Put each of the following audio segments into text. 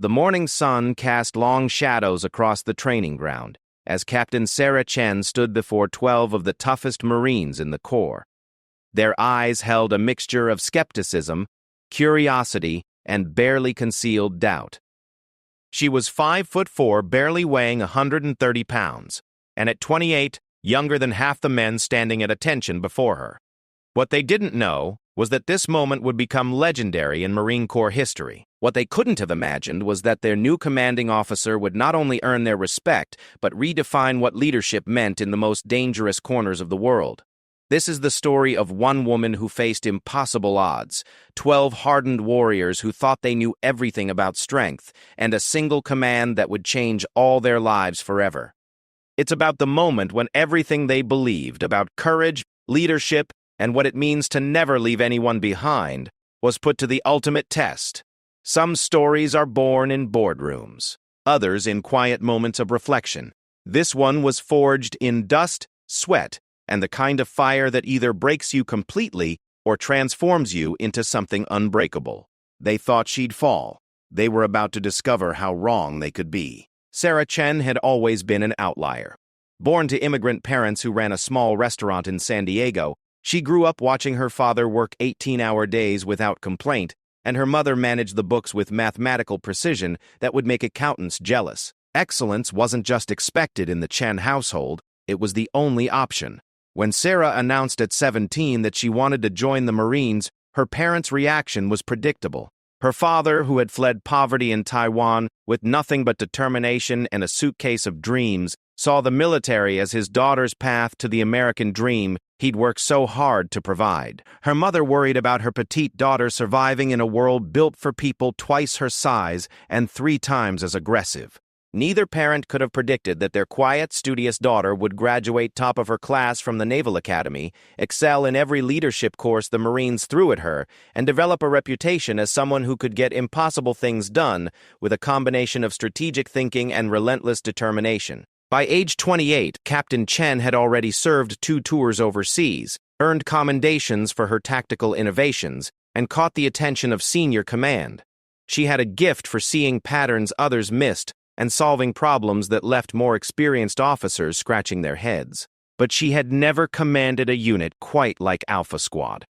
The morning sun cast long shadows across the training ground as Captain Sarah Chen stood before 12 of the toughest Marines in the Corps. Their eyes held a mixture of skepticism, curiosity, and barely concealed doubt. She was 5'4", barely weighing 130 pounds, and at 28, younger than half the men standing at attention before her. What they didn't know was that this moment would become legendary in Marine Corps history. What they couldn't have imagined was that their new commanding officer would not only earn their respect, but redefine what leadership meant in the most dangerous corners of the world. This is the story of one woman who faced impossible odds, 12 hardened warriors who thought they knew everything about strength, and a single command that would change all their lives forever. It's about the moment when everything they believed about courage, leadership, and what it means to never leave anyone behind was put to the ultimate test. Some stories are born in boardrooms, others in quiet moments of reflection. This one was forged in dust, sweat, and the kind of fire that either breaks you completely or transforms you into something unbreakable. They thought she'd fall. They were about to discover how wrong they could be. Sarah Chen had always been an outlier. Born to immigrant parents who ran a small restaurant in San Diego, she grew up watching her father work 18-hour days without complaint, and her mother managed the books with mathematical precision that would make accountants jealous. Excellence wasn't just expected in the Chen household, it was the only option. When Sarah announced at 17 that she wanted to join the Marines, her parents' reaction was predictable. Her father, who had fled poverty in Taiwan with nothing but determination and a suitcase of dreams, saw the military as his daughter's path to the American dream he'd worked so hard to provide. Her mother worried about her petite daughter surviving in a world built for people twice her size and 3 times as aggressive. Neither parent could have predicted that their quiet, studious daughter would graduate top of her class from the Naval Academy, excel in every leadership course the Marines threw at her, and develop a reputation as someone who could get impossible things done with a combination of strategic thinking and relentless determination. By age 28, Captain Chen had already served 2 tours overseas, earned commendations for her tactical innovations, and caught the attention of senior command. She had a gift for seeing patterns others missed and solving problems that left more experienced officers scratching their heads. But she had never commanded a unit quite like Alpha Squad.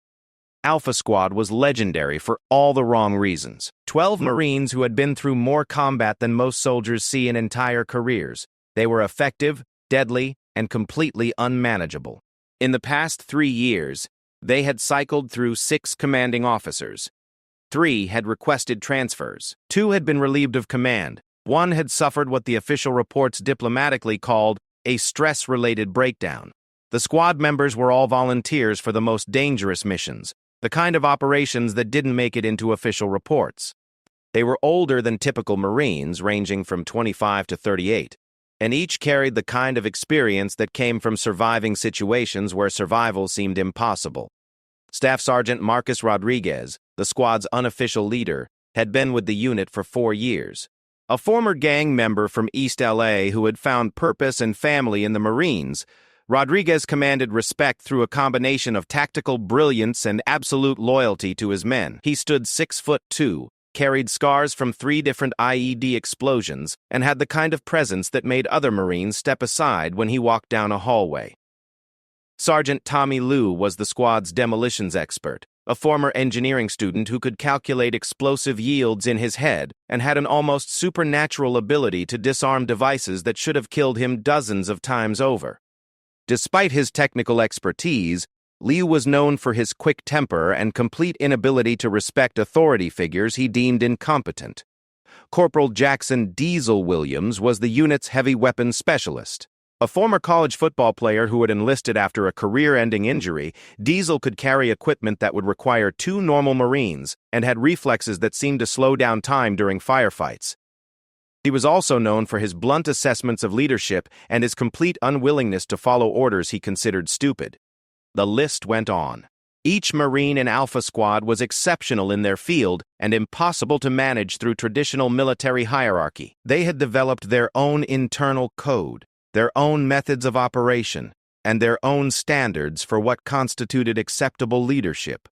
Alpha Squad was legendary for all the wrong reasons. 12 Marines who had been through more combat than most soldiers see in entire careers. They were effective, deadly, and completely unmanageable. In the past 3 years, they had cycled through 6 commanding officers. 3 had requested transfers. 2 had been relieved of command. 1 had suffered what the official reports diplomatically called a stress-related breakdown. The squad members were all volunteers for the most dangerous missions, the kind of operations that didn't make it into official reports. They were older than typical Marines, ranging from 25 to 38. And each carried the kind of experience that came from surviving situations where survival seemed impossible. Staff Sergeant Marcus Rodriguez, the squad's unofficial leader, had been with the unit for 4 years. A former gang member from East LA who had found purpose and family in the Marines, Rodriguez commanded respect through a combination of tactical brilliance and absolute loyalty to his men. He stood 6'2", carried scars from 3 different IED explosions, and had the kind of presence that made other Marines step aside when he walked down a hallway. Sergeant Tommy Liu was the squad's demolitions expert, a former engineering student who could calculate explosive yields in his head and had an almost supernatural ability to disarm devices that should have killed him dozens of times over. Despite his technical expertise, Liu was known for his quick temper and complete inability to respect authority figures he deemed incompetent. Corporal Jackson Diesel Williams was the unit's heavy weapons specialist. A former college football player who had enlisted after a career-ending injury, Diesel could carry equipment that would require 2 normal Marines and had reflexes that seemed to slow down time during firefights. He was also known for his blunt assessments of leadership and his complete unwillingness to follow orders he considered stupid. The list went on. Each Marine in Alpha Squad was exceptional in their field and impossible to manage through traditional military hierarchy. They had developed their own internal code, their own methods of operation, and their own standards for what constituted acceptable leadership.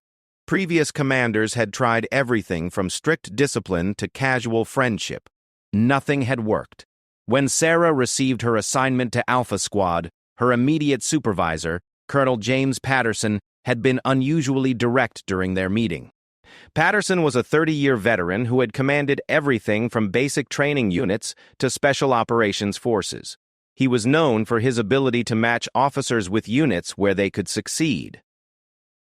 Previous commanders had tried everything from strict discipline to casual friendship. Nothing had worked. When Sarah received her assignment to Alpha Squad, her immediate supervisor, Colonel James Patterson, had been unusually direct during their meeting. Patterson was a 30-year veteran who had commanded everything from basic training units to special operations forces. He was known for his ability to match officers with units where they could succeed.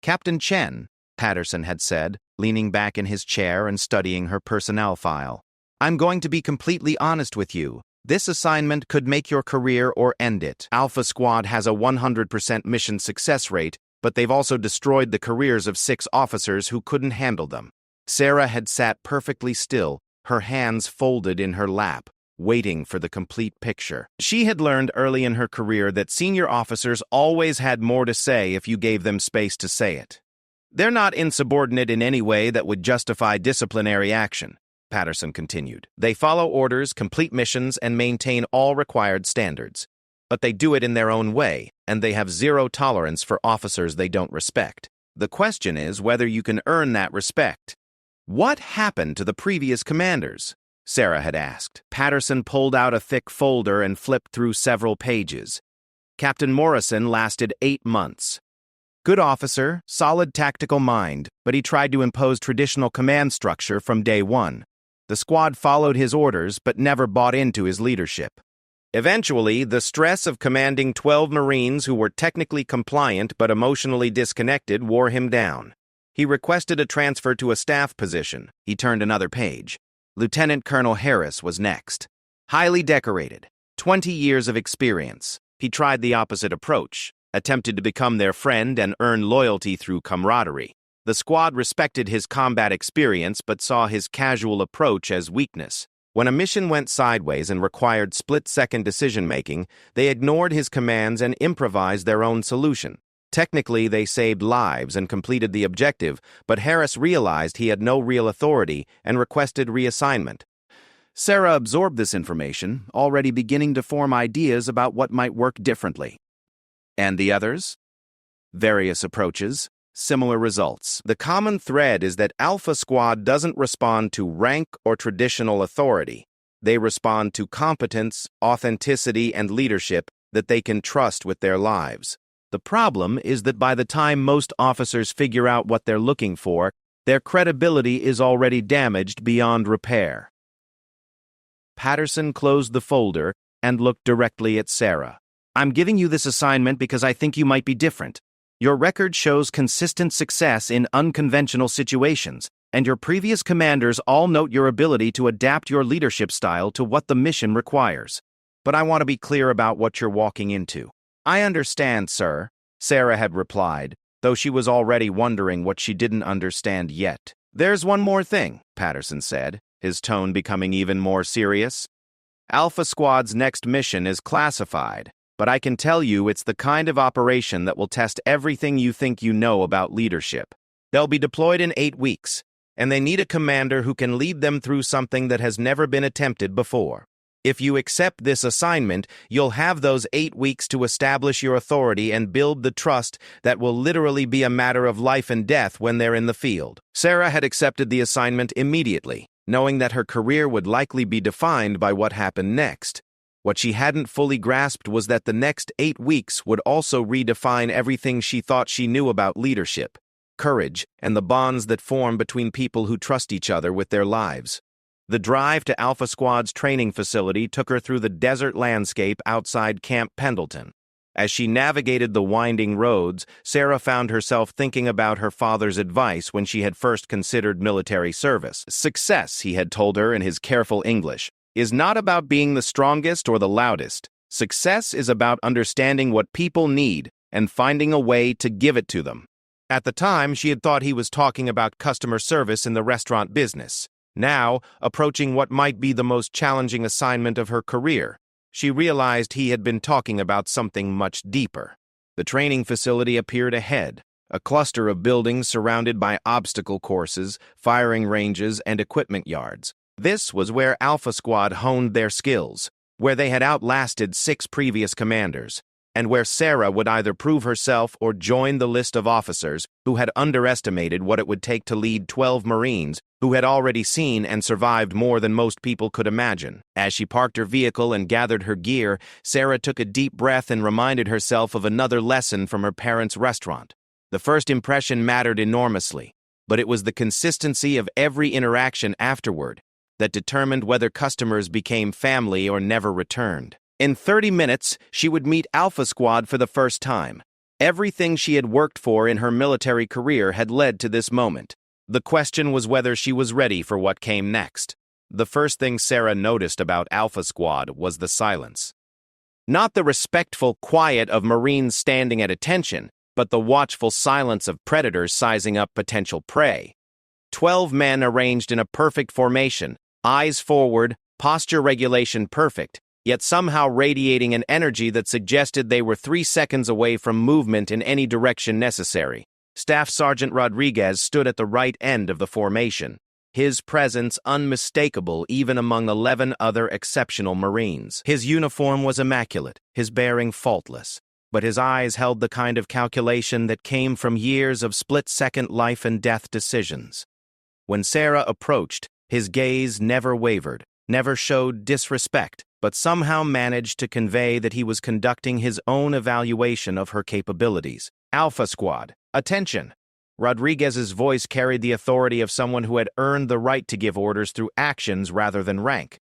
"Captain Chen," Patterson had said, leaning back in his chair and studying her personnel file, "I'm going to be completely honest with you. This assignment could make your career or end it. Alpha Squad has a 100% mission success rate, but they've also destroyed the careers of 6 officers who couldn't handle them." Sarah had sat perfectly still, her hands folded in her lap, waiting for the complete picture. She had learned early in her career that senior officers always had more to say if you gave them space to say it. "They're not insubordinate in any way that would justify disciplinary action," Patterson continued. "They follow orders, complete missions, and maintain all required standards. But they do it in their own way, and they have zero tolerance for officers they don't respect. The question is whether you can earn that respect." "What happened to the previous commanders?" Sarah had asked. Patterson pulled out a thick folder and flipped through several pages. "Captain Morrison lasted 8 months. Good officer, solid tactical mind, but he tried to impose traditional command structure from day one. The squad followed his orders but never bought into his leadership. Eventually, the stress of commanding 12 Marines who were technically compliant but emotionally disconnected wore him down. He requested a transfer to a staff position." He turned another page. Lieutenant Colonel Harris was next. Highly decorated, 20 years of experience. He tried the opposite approach, attempted to become their friend and earn loyalty through camaraderie. The squad respected his combat experience but saw his casual approach as weakness. When a mission went sideways and required split-second decision-making, they ignored his commands and improvised their own solution. Technically, they saved lives and completed the objective, but Harris realized he had no real authority and requested reassignment. Sarah absorbed this information, already beginning to form ideas about what might work differently. And the others? Various approaches, similar results. The common thread is that Alpha Squad doesn't respond to rank or traditional authority. They respond to competence, authenticity, and leadership that they can trust with their lives. The problem is that by the time most officers figure out what they're looking for, their credibility is already damaged beyond repair. Patterson closed the folder and looked directly at Sarah. "I'm giving you this assignment because I think you might be different. Your record shows consistent success in unconventional situations, and your previous commanders all note your ability to adapt your leadership style to what the mission requires. But I want to be clear about what you're walking into." "I understand, sir," Sarah had replied, though she was already wondering what she didn't understand yet. "There's one more thing," Patterson said, his tone becoming even more serious. "Alpha Squad's next mission is classified, but I can tell you it's the kind of operation that will test everything you think you know about leadership. They'll be deployed in 8 weeks, and they need a commander who can lead them through something that has never been attempted before. If you accept this assignment, you'll have those 8 weeks to establish your authority and build the trust that will literally be a matter of life and death when they're in the field." Sarah had accepted the assignment immediately, knowing that her career would likely be defined by what happened next. What she hadn't fully grasped was that the next 8 weeks would also redefine everything she thought she knew about leadership, courage, and the bonds that form between people who trust each other with their lives. The drive to Alpha Squad's training facility took her through the desert landscape outside Camp Pendleton. As she navigated the winding roads, Sarah found herself thinking about her father's advice when she had first considered military service. Success, he had told her in his careful English, is not about being the strongest or the loudest. Success is about understanding what people need and finding a way to give it to them. At the time, she had thought he was talking about customer service in the restaurant business. Now, approaching what might be the most challenging assignment of her career, she realized he had been talking about something much deeper. The training facility appeared ahead, a cluster of buildings surrounded by obstacle courses, firing ranges, and equipment yards. This was where Alpha Squad honed their skills, where they had outlasted 6 previous commanders. and where Sarah would either prove herself or join the list of officers who had underestimated what it would take to lead 12 Marines who had already seen and survived more than most people could imagine. As she parked her vehicle and gathered her gear, Sarah took a deep breath and reminded herself of another lesson from her parents' restaurant. The first impression mattered enormously, but it was the consistency of every interaction afterward that determined whether customers became family or never returned. In 30 minutes, she would meet Alpha Squad for the first time. Everything she had worked for in her military career had led to this moment. The question was whether she was ready for what came next. The first thing Sarah noticed about Alpha Squad was the silence. Not the respectful quiet of Marines standing at attention, but the watchful silence of predators sizing up potential prey. 12 men arranged in a perfect formation, eyes forward, posture regulation perfect, yet somehow radiating an energy that suggested they were 3 seconds away from movement in any direction necessary. Staff Sergeant Rodriguez stood at the right end of the formation, his presence unmistakable even among 11 other exceptional Marines. His uniform was immaculate, his bearing faultless, but his eyes held the kind of calculation that came from years of split-second life and death decisions. When Sarah approached, his gaze never wavered, never showed disrespect, but somehow managed to convey that he was conducting his own evaluation of her capabilities. Alpha Squad, attention! Rodriguez's voice carried the authority of someone who had earned the right to give orders through actions rather than rank.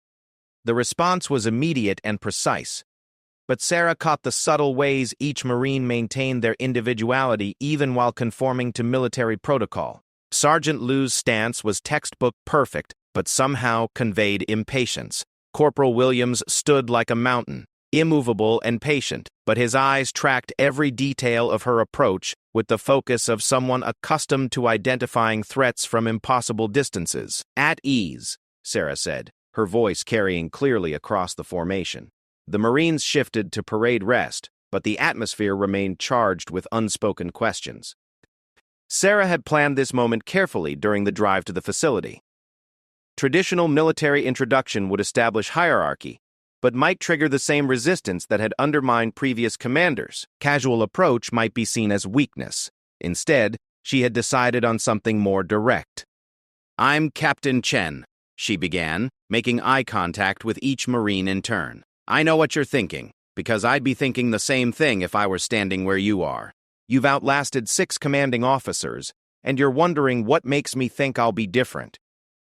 The response was immediate and precise, but Sarah caught the subtle ways each Marine maintained their individuality even while conforming to military protocol. Sergeant Liu's stance was textbook perfect, but somehow conveyed impatience. Corporal Williams stood like a mountain, immovable and patient, but his eyes tracked every detail of her approach with the focus of someone accustomed to identifying threats from impossible distances. At ease, Sarah said, her voice carrying clearly across the formation. The Marines shifted to parade rest, but the atmosphere remained charged with unspoken questions. Sarah had planned this moment carefully during the drive to the facility. Traditional military introduction would establish hierarchy, but might trigger the same resistance that had undermined previous commanders. Casual approach might be seen as weakness. Instead, she had decided on something more direct. "I'm Captain Chen," she began, making eye contact with each Marine in turn. "I know what you're thinking, because I'd be thinking the same thing if I were standing where you are. You've outlasted 6 commanding officers, and you're wondering what makes me think I'll be different."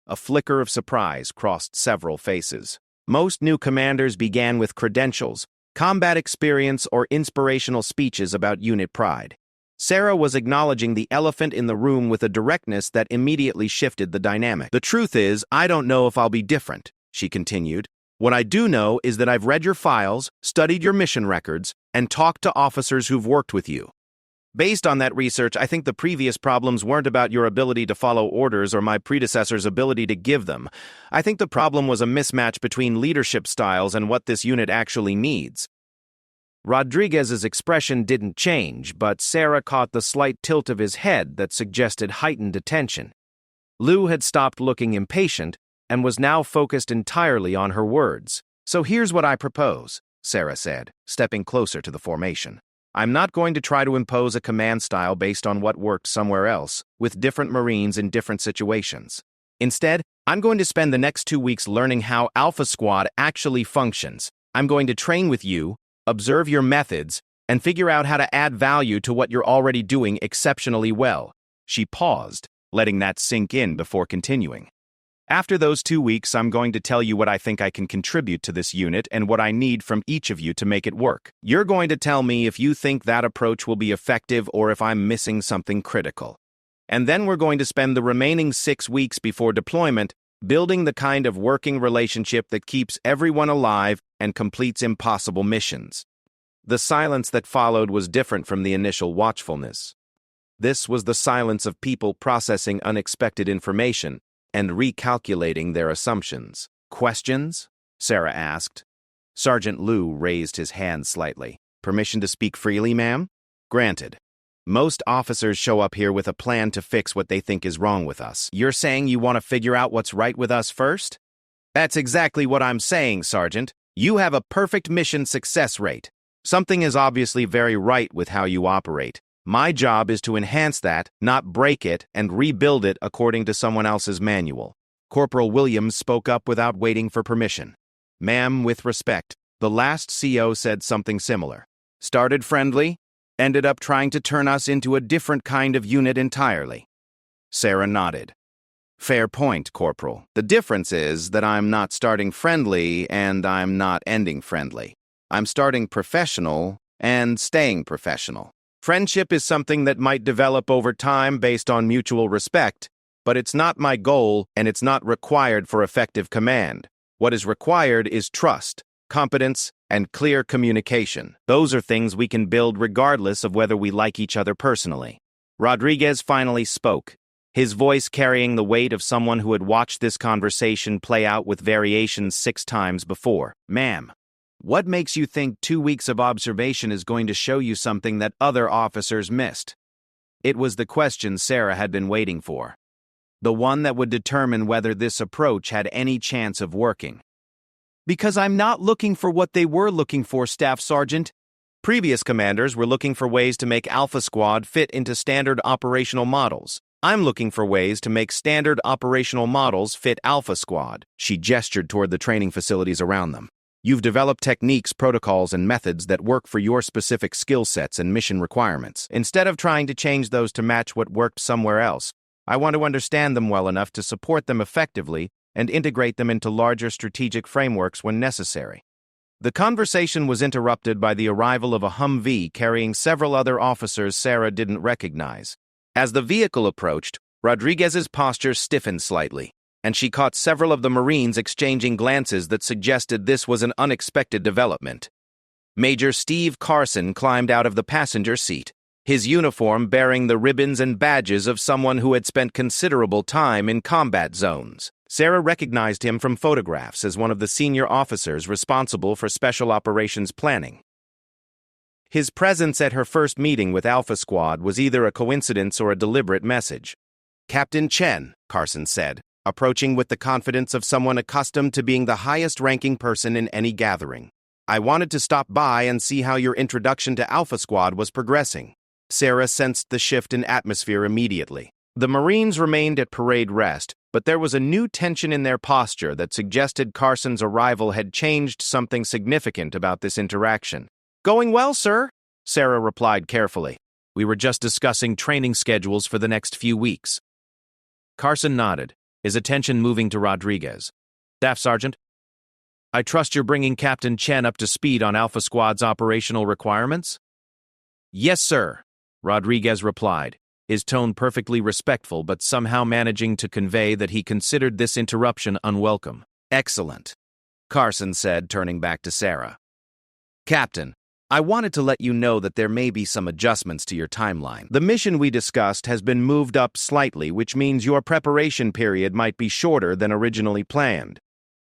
A flicker of surprise crossed several faces. Most new commanders began with credentials, combat experience, or inspirational speeches about unit pride. Sarah was acknowledging the elephant in the room with a directness that immediately shifted the dynamic. "The truth is, I don't know if I'll be different," she continued. "What I do know is that I've read your files, studied your mission records, and talked to officers who've worked with you. Based on that research, I think the previous problems weren't about your ability to follow orders or my predecessor's ability to give them. I think the problem was a mismatch between leadership styles and what this unit actually needs." Rodriguez's expression didn't change, but Sarah caught the slight tilt of his head that suggested heightened attention. Liu had stopped looking impatient and was now focused entirely on her words. "So here's what I propose," Sarah said, stepping closer to the formation. "I'm not going to try to impose a command style based on what worked somewhere else, with different Marines in different situations. Instead, I'm going to spend the next 2 weeks learning how Alpha Squad actually functions. I'm going to train with you, observe your methods, and figure out how to add value to what you're already doing exceptionally well." She paused, letting that sink in before continuing. "After those 2 weeks, I'm going to tell you what I think I can contribute to this unit and what I need from each of you to make it work. You're going to tell me if you think that approach will be effective or if I'm missing something critical. And then we're going to spend the remaining 6 weeks before deployment building the kind of working relationship that keeps everyone alive and completes impossible missions." The silence that followed was different from the initial watchfulness. This was the silence of people processing unexpected information and recalculating their assumptions. "Questions?" Sarah asked. Sergeant Liu raised his hand slightly. "Permission to speak freely, ma'am?" "Granted. Most officers show up here with a plan to fix what they think is wrong with us. You're saying you want to figure out what's right with us first?" "That's exactly what I'm saying, Sergeant. You have a perfect mission success rate. Something is obviously very right with how you operate. My job is to enhance that, not break it, and rebuild it according to someone else's manual. Corporal Williams spoke up without waiting for permission. Ma'am, with respect, the last CO said something similar. Started friendly, ended up trying to turn us into a different kind of unit entirely. Sarah nodded. Fair point, Corporal. The difference is that I'm not starting friendly and I'm not ending friendly. I'm starting professional and staying professional. Friendship is something that might develop over time based on mutual respect, but it's not my goal and it's not required for effective command. What is required is trust, competence, and clear communication. Those are things we can build regardless of whether we like each other personally. Rodriguez finally spoke, his voice carrying the weight of someone who had watched this conversation play out with variations 6 times before. Ma'am, what makes you think 2 weeks of observation is going to show you something that other officers missed? It was the question Sarah had been waiting for. The one that would determine whether this approach had any chance of working. Because I'm not looking for what they were looking for, Staff Sergeant. Previous commanders were looking for ways to make Alpha Squad fit into standard operational models. I'm looking for ways to make standard operational models fit Alpha Squad. She gestured toward the training facilities around them. You've developed techniques, protocols, and methods that work for your specific skill sets and mission requirements. Instead of trying to change those to match what worked somewhere else, I want to understand them well enough to support them effectively and integrate them into larger strategic frameworks when necessary. The conversation was interrupted by the arrival of a Humvee carrying several other officers Sarah didn't recognize. As the vehicle approached, Rodriguez's posture stiffened slightly, and she caught several of the Marines exchanging glances that suggested this was an unexpected development. Major Steve Carson climbed out of the passenger seat, his uniform bearing the ribbons and badges of someone who had spent considerable time in combat zones. Sarah recognized him from photographs as one of the senior officers responsible for special operations planning. His presence at her first meeting with Alpha Squad was either a coincidence or a deliberate message. Captain Chen, Carson said, approaching with the confidence of someone accustomed to being the highest-ranking person in any gathering. I wanted to stop by and see how your introduction to Alpha Squad was progressing. Sarah sensed the shift in atmosphere immediately. The Marines remained at parade rest, but there was a new tension in their posture that suggested Carson's arrival had changed something significant about this interaction. Going well, sir, Sarah replied carefully. We were just discussing training schedules for the next few weeks. Carson nodded, his attention moving to Rodriguez. Staff Sergeant, I trust you're bringing Captain Chen up to speed on Alpha Squad's operational requirements? Yes, sir, Rodriguez replied, his tone perfectly respectful but somehow managing to convey that he considered this interruption unwelcome. Excellent, Carson said, turning back to Sarah. Captain, I wanted to let you know that there may be some adjustments to your timeline. The mission we discussed has been moved up slightly, which means your preparation period might be shorter than originally planned.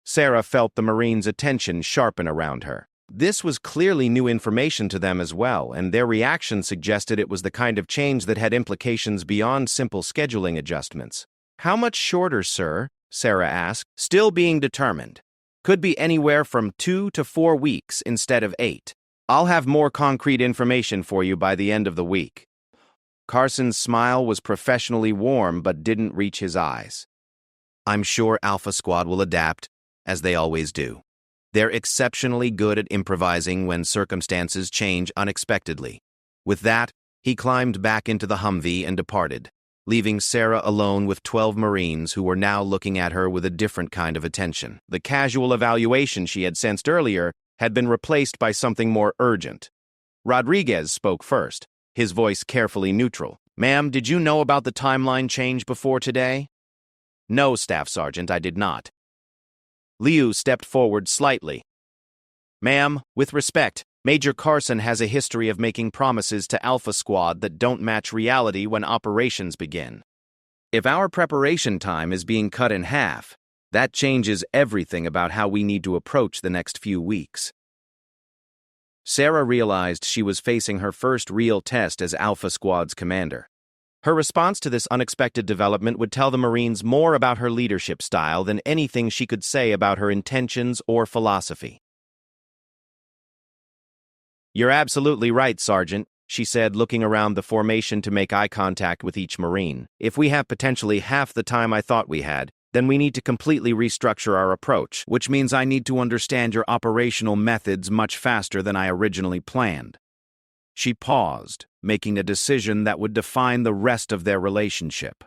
Sarah felt the Marines' attention sharpen around her. This was clearly new information to them as well, and their reaction suggested it was the kind of change that had implications beyond simple scheduling adjustments. How much shorter, sir? Sarah asked, still being determined. Could be anywhere from 2 to 4 weeks instead of 8. I'll have more concrete information for you by the end of the week. Carson's smile was professionally warm but didn't reach his eyes. I'm sure Alpha Squad will adapt, as they always do. They're exceptionally good at improvising when circumstances change unexpectedly. With that, he climbed back into the Humvee and departed, leaving Sarah alone with 12 Marines who were now looking at her with a different kind of attention. The casual evaluation she had sensed earlier had been replaced by something more urgent. Rodriguez spoke first, his voice carefully neutral. Ma'am, did you know about the timeline change before today? No, Staff Sergeant, I did not. Liu stepped forward slightly. Ma'am, with respect, Major Carson has a history of making promises to Alpha Squad that don't match reality when operations begin. If our preparation time is being cut in half, that changes everything about how we need to approach the next few weeks. Sarah realized she was facing her first real test as Alpha Squad's commander. Her response to this unexpected development would tell the Marines more about her leadership style than anything she could say about her intentions or philosophy. You're absolutely right, Sergeant, she said, looking around the formation to make eye contact with each Marine. If we have potentially half the time I thought we had, then we need to completely restructure our approach, which means I need to understand your operational methods much faster than I originally planned. She paused, making a decision that would define the rest of their relationship.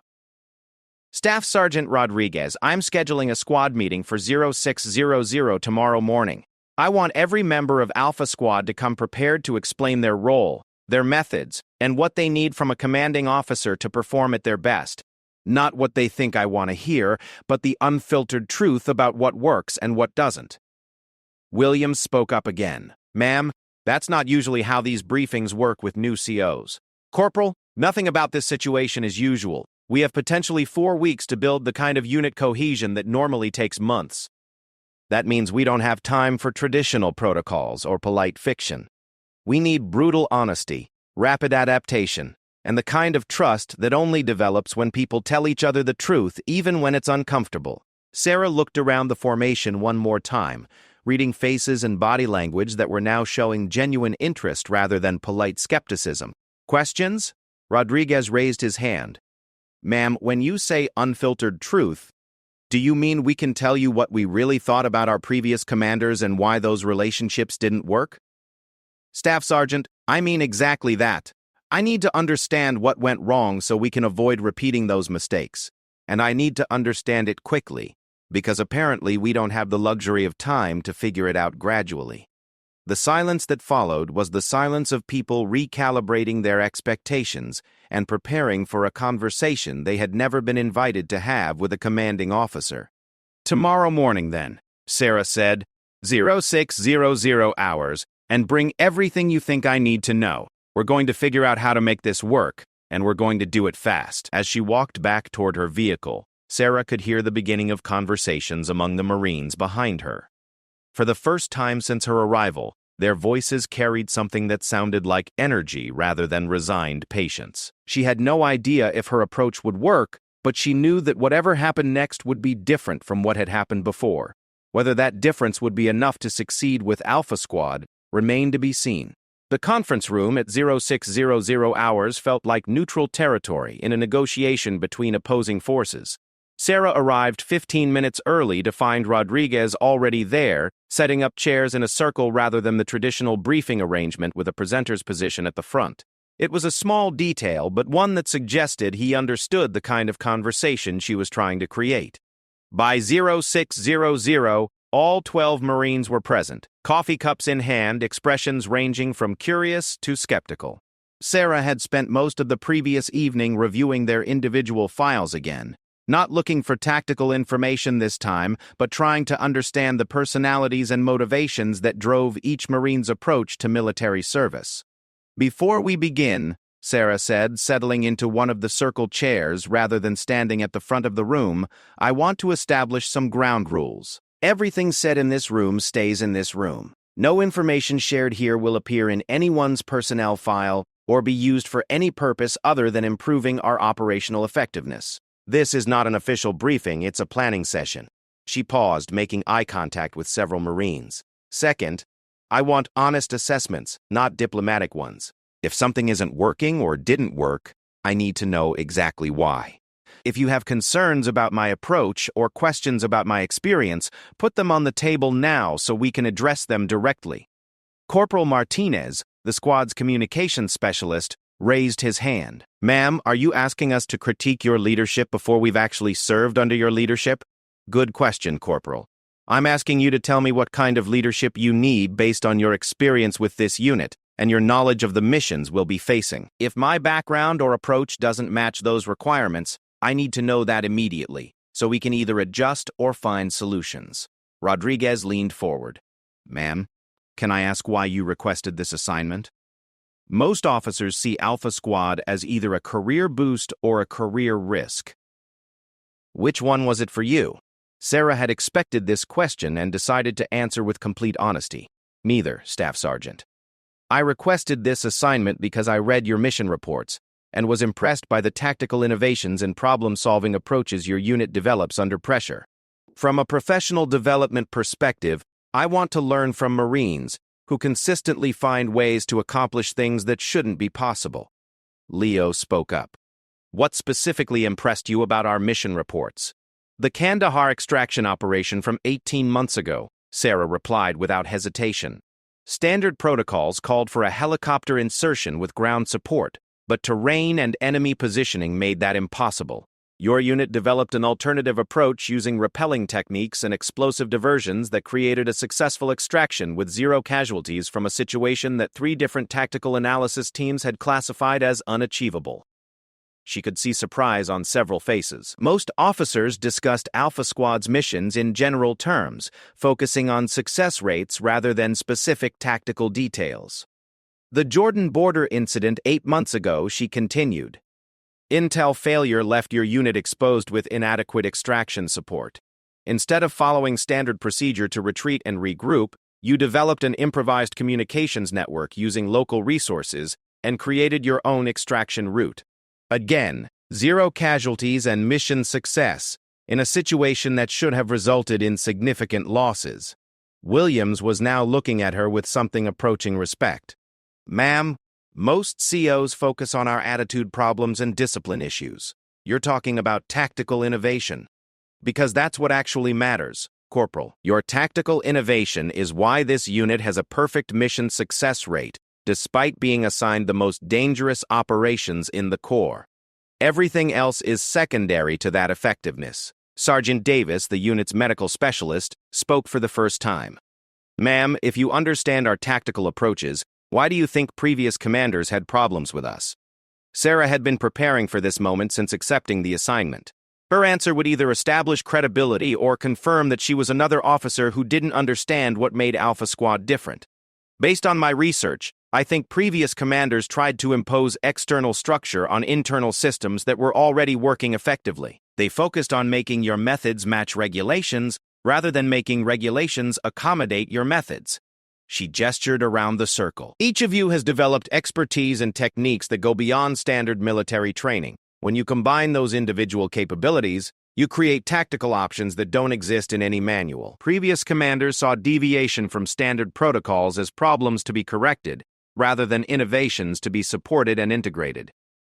Staff Sergeant Rodriguez, I'm scheduling a squad meeting for 0600 tomorrow morning. I want every member of Alpha Squad to come prepared to explain their role, their methods, and what they need from a commanding officer to perform at their best. Not what they think I want to hear, but the unfiltered truth about what works and what doesn't. Williams spoke up again. Ma'am, that's not usually how these briefings work with new COs. Corporal, nothing about this situation is usual. We have potentially 4 weeks to build the kind of unit cohesion that normally takes months. That means we don't have time for traditional protocols or polite fiction. We need brutal honesty, rapid adaptation, and the kind of trust that only develops when people tell each other the truth, even when it's uncomfortable. Sarah looked around the formation one more time, reading faces and body language that were now showing genuine interest rather than polite skepticism. Questions? Rodriguez raised his hand. Ma'am, when you say unfiltered truth, do you mean we can tell you what we really thought about our previous commanders and why those relationships didn't work? Staff Sergeant, I mean exactly that. I need to understand what went wrong so we can avoid repeating those mistakes. And I need to understand it quickly, because apparently we don't have the luxury of time to figure it out gradually. The silence that followed was the silence of people recalibrating their expectations and preparing for a conversation they had never been invited to have with a commanding officer. Tomorrow morning, then, Sarah said, 0600 hours, and bring everything you think I need to know. We're going to figure out how to make this work, and we're going to do it fast. As she walked back toward her vehicle, Sarah could hear the beginning of conversations among the Marines behind her. For the first time since her arrival, their voices carried something that sounded like energy rather than resigned patience. She had no idea if her approach would work, but she knew that whatever happened next would be different from what had happened before. Whether that difference would be enough to succeed with Alpha Squad remained to be seen. The conference room at 0600 hours felt like neutral territory in a negotiation between opposing forces. Sarah arrived 15 minutes early to find Rodriguez already there, setting up chairs in a circle rather than the traditional briefing arrangement with a presenter's position at the front. It was a small detail, but one that suggested he understood the kind of conversation she was trying to create. By 0600, all 12 Marines were present, coffee cups in hand, expressions ranging from curious to skeptical. Sarah had spent most of the previous evening reviewing their individual files again, not looking for tactical information this time, but trying to understand the personalities and motivations that drove each Marine's approach to military service. Before we begin, Sarah said, settling into one of the circle chairs rather than standing at the front of the room, I want to establish some ground rules. Everything said in this room stays in this room. No information shared here will appear in anyone's personnel file or be used for any purpose other than improving our operational effectiveness. This is not an official briefing, it's a planning session. She paused, making eye contact with several Marines. Second, I want honest assessments, not diplomatic ones. If something isn't working or didn't work, I need to know exactly why. If you have concerns about my approach or questions about my experience, put them on the table now so we can address them directly. Corporal Martinez, the squad's communications specialist, raised his hand. Ma'am, are you asking us to critique your leadership before we've actually served under your leadership? Good question, Corporal. I'm asking you to tell me what kind of leadership you need based on your experience with this unit and your knowledge of the missions we'll be facing. If my background or approach doesn't match those requirements, I need to know that immediately, so we can either adjust or find solutions. Rodriguez leaned forward. Ma'am, can I ask why you requested this assignment? Most officers see Alpha Squad as either a career boost or a career risk. Which one was it for you? Sarah had expected this question and decided to answer with complete honesty. Neither, Staff Sergeant. I requested this assignment because I read your mission reports and was impressed by the tactical innovations and problem-solving approaches your unit develops under pressure. From a professional development perspective, I want to learn from Marines, who consistently find ways to accomplish things that shouldn't be possible. Leo spoke up. What specifically impressed you about our mission reports? The Kandahar extraction operation from 18 months ago, Sarah replied without hesitation. Standard protocols called for a helicopter insertion with ground support, but terrain and enemy positioning made that impossible. Your unit developed an alternative approach using rappelling techniques and explosive diversions that created a successful extraction with 0 casualties from a situation that 3 different tactical analysis teams had classified as unachievable. She could see surprise on several faces. Most officers discussed Alpha Squad's missions in general terms, focusing on success rates rather than specific tactical details. The Jordan border incident 8 months ago, she continued. Intel failure left your unit exposed with inadequate extraction support. Instead of following standard procedure to retreat and regroup, you developed an improvised communications network using local resources and created your own extraction route. Again, 0 casualties and mission success, in a situation that should have resulted in significant losses. Williams was now looking at her with something approaching respect. Ma'am, most COs focus on our attitude problems and discipline issues. You're talking about tactical innovation. Because that's what actually matters, Corporal. Your tactical innovation is why this unit has a perfect mission success rate, despite being assigned the most dangerous operations in the Corps. Everything else is secondary to that effectiveness. Sergeant Davis, the unit's medical specialist, spoke for the first time. Ma'am, if you understand our tactical approaches, why do you think previous commanders had problems with us? Sarah had been preparing for this moment since accepting the assignment. Her answer would either establish credibility or confirm that she was another officer who didn't understand what made Alpha Squad different. Based on my research, I think previous commanders tried to impose external structure on internal systems that were already working effectively. They focused on making your methods match regulations rather than making regulations accommodate your methods. She gestured around the circle. Each of you has developed expertise and techniques that go beyond standard military training. When you combine those individual capabilities, you create tactical options that don't exist in any manual. Previous commanders saw deviation from standard protocols as problems to be corrected, rather than innovations to be supported and integrated.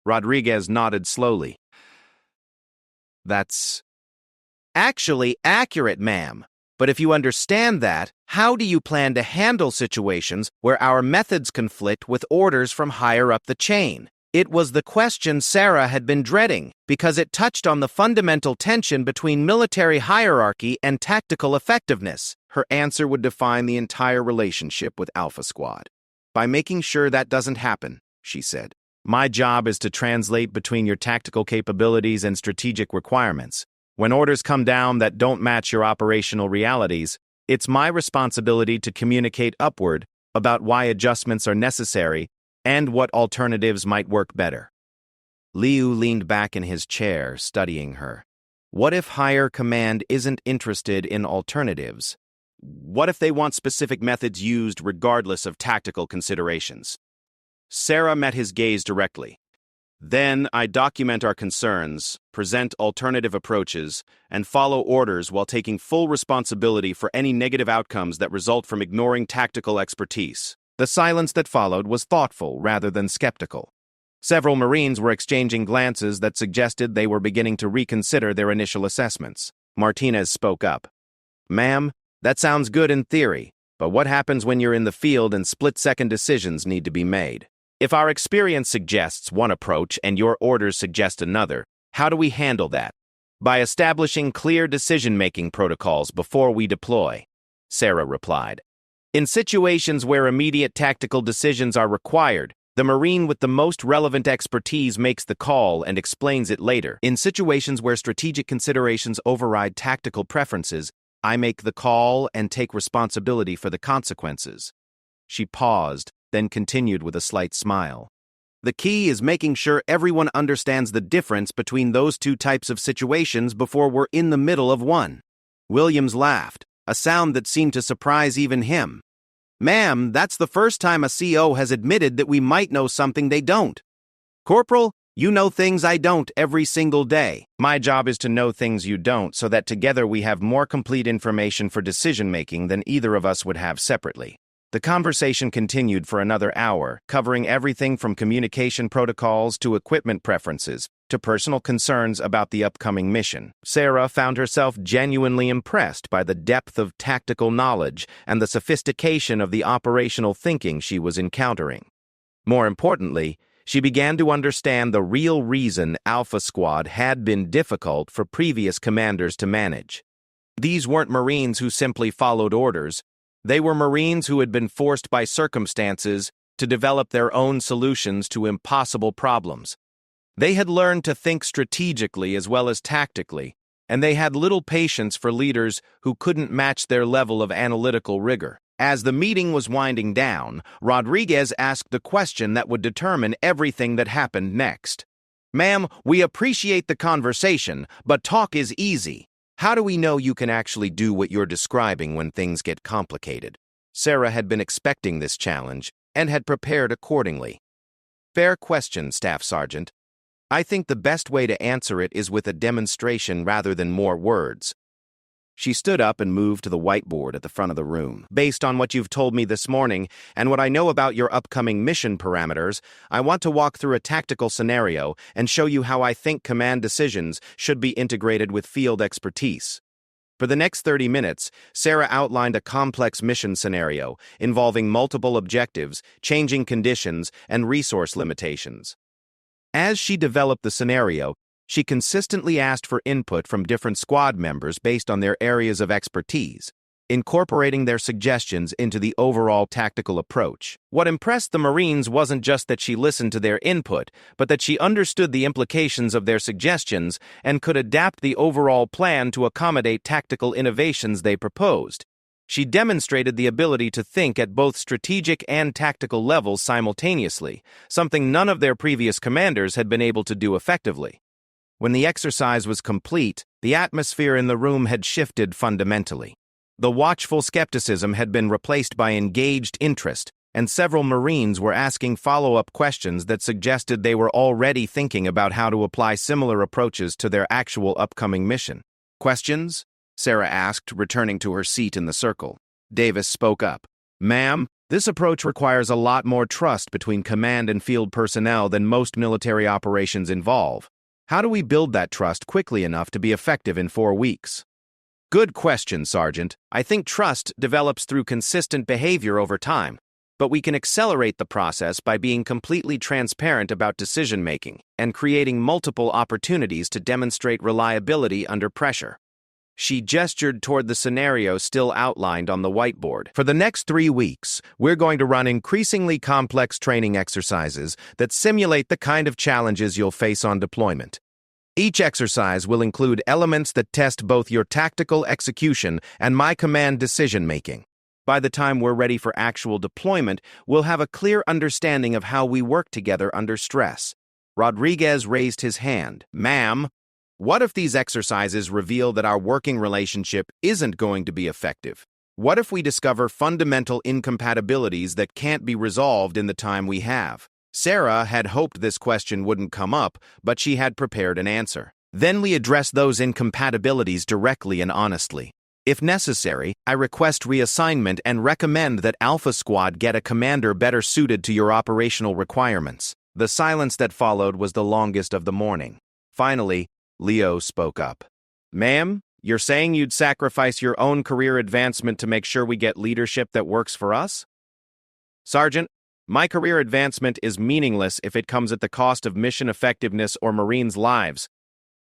Rodriguez nodded slowly. That's actually accurate, ma'am. But if you understand that, how do you plan to handle situations where our methods conflict with orders from higher up the chain? It was the question Sarah had been dreading, because it touched on the fundamental tension between military hierarchy and tactical effectiveness. Her answer would define the entire relationship with Alpha Squad. By making sure that doesn't happen, she said. My job is to translate between your tactical capabilities and strategic requirements. When orders come down that don't match your operational realities, it's my responsibility to communicate upward about why adjustments are necessary and what alternatives might work better. Liu leaned back in his chair, studying her. What if higher command isn't interested in alternatives? What if they want specific methods used regardless of tactical considerations? Sarah met his gaze directly. Then I document our concerns, present alternative approaches, and follow orders while taking full responsibility for any negative outcomes that result from ignoring tactical expertise. The silence that followed was thoughtful rather than skeptical. Several Marines were exchanging glances that suggested they were beginning to reconsider their initial assessments. Martinez spoke up. Ma'am, that sounds good in theory, but what happens when you're in the field and split-second decisions need to be made? If our experience suggests one approach and your orders suggest another, how do we handle that? By establishing clear decision-making protocols before we deploy, Sarah replied. In situations where immediate tactical decisions are required, the Marine with the most relevant expertise makes the call and explains it later. In situations where strategic considerations override tactical preferences, I make the call and take responsibility for the consequences. She paused, then continued with a slight smile. The key is making sure everyone understands the difference between those two types of situations before we're in the middle of one. Williams laughed, a sound that seemed to surprise even him. Ma'am, that's the first time a CO has admitted that we might know something they don't. Corporal, you know things I don't every single day. My job is to know things you don't so that together we have more complete information for decision-making than either of us would have separately. The conversation continued for another hour, covering everything from communication protocols to equipment preferences, to personal concerns about the upcoming mission. Sarah found herself genuinely impressed by the depth of tactical knowledge and the sophistication of the operational thinking she was encountering. More importantly, she began to understand the real reason Alpha Squad had been difficult for previous commanders to manage. These weren't Marines who simply followed orders. They were Marines who had been forced by circumstances to develop their own solutions to impossible problems. They had learned to think strategically as well as tactically, and they had little patience for leaders who couldn't match their level of analytical rigor. As the meeting was winding down, Rodriguez asked the question that would determine everything that happened next. "Ma'am, we appreciate the conversation, but talk is easy. How do we know you can actually do what you're describing when things get complicated?" Sarah had been expecting this challenge and had prepared accordingly. "Fair question, Staff Sergeant. I think the best way to answer it is with a demonstration rather than more words." She stood up and moved to the whiteboard at the front of the room. "Based on what you've told me this morning and what I know about your upcoming mission parameters, I want to walk through a tactical scenario and show you how I think command decisions should be integrated with field expertise." For the next 30 minutes, Sarah outlined a complex mission scenario involving multiple objectives, changing conditions, and resource limitations. As she developed the scenario, she consistently asked for input from different squad members based on their areas of expertise, incorporating their suggestions into the overall tactical approach. What impressed the Marines wasn't just that she listened to their input, but that she understood the implications of their suggestions and could adapt the overall plan to accommodate tactical innovations they proposed. She demonstrated the ability to think at both strategic and tactical levels simultaneously, something none of their previous commanders had been able to do effectively. When the exercise was complete, the atmosphere in the room had shifted fundamentally. The watchful skepticism had been replaced by engaged interest, and several Marines were asking follow-up questions that suggested they were already thinking about how to apply similar approaches to their actual upcoming mission. "Questions?" Sarah asked, returning to her seat in the circle. Davis spoke up. "Ma'am, this approach requires a lot more trust between command and field personnel than most military operations involve. How do we build that trust quickly enough to be effective in 4 weeks?" "Good question, Sergeant. I think trust develops through consistent behavior over time, but we can accelerate the process by being completely transparent about decision-making and creating multiple opportunities to demonstrate reliability under pressure." She gestured toward the scenario still outlined on the whiteboard. "For the next 3 weeks, we're going to run increasingly complex training exercises that simulate the kind of challenges you'll face on deployment. Each exercise will include elements that test both your tactical execution and my command decision-making. By the time we're ready for actual deployment, we'll have a clear understanding of how we work together under stress." Rodriguez raised his hand. "Ma'am, what if these exercises reveal that our working relationship isn't going to be effective? What if we discover fundamental incompatibilities that can't be resolved in the time we have?" Sarah had hoped this question wouldn't come up, but she had prepared an answer. "Then we address those incompatibilities directly and honestly. If necessary, I request reassignment and recommend that Alpha Squad get a commander better suited to your operational requirements." The silence that followed was the longest of the morning. Finally, Leo spoke up. "Ma'am, you're saying you'd sacrifice your own career advancement to make sure we get leadership that works for us?" "Sergeant, my career advancement is meaningless if it comes at the cost of mission effectiveness or Marines' lives.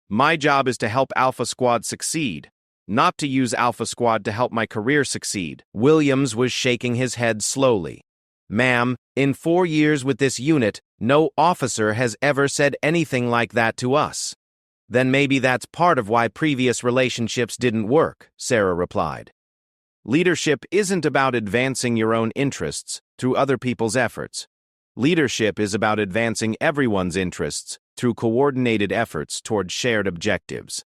My job is to help Alpha Squad succeed, not to use Alpha Squad to help my career succeed." Williams was shaking his head slowly. "Ma'am, in 4 years with this unit, no officer has ever said anything like that to us." "Then maybe that's part of why previous relationships didn't work," Sarah replied. "Leadership isn't about advancing your own interests through other people's efforts. Leadership is about advancing everyone's interests through coordinated efforts toward shared objectives."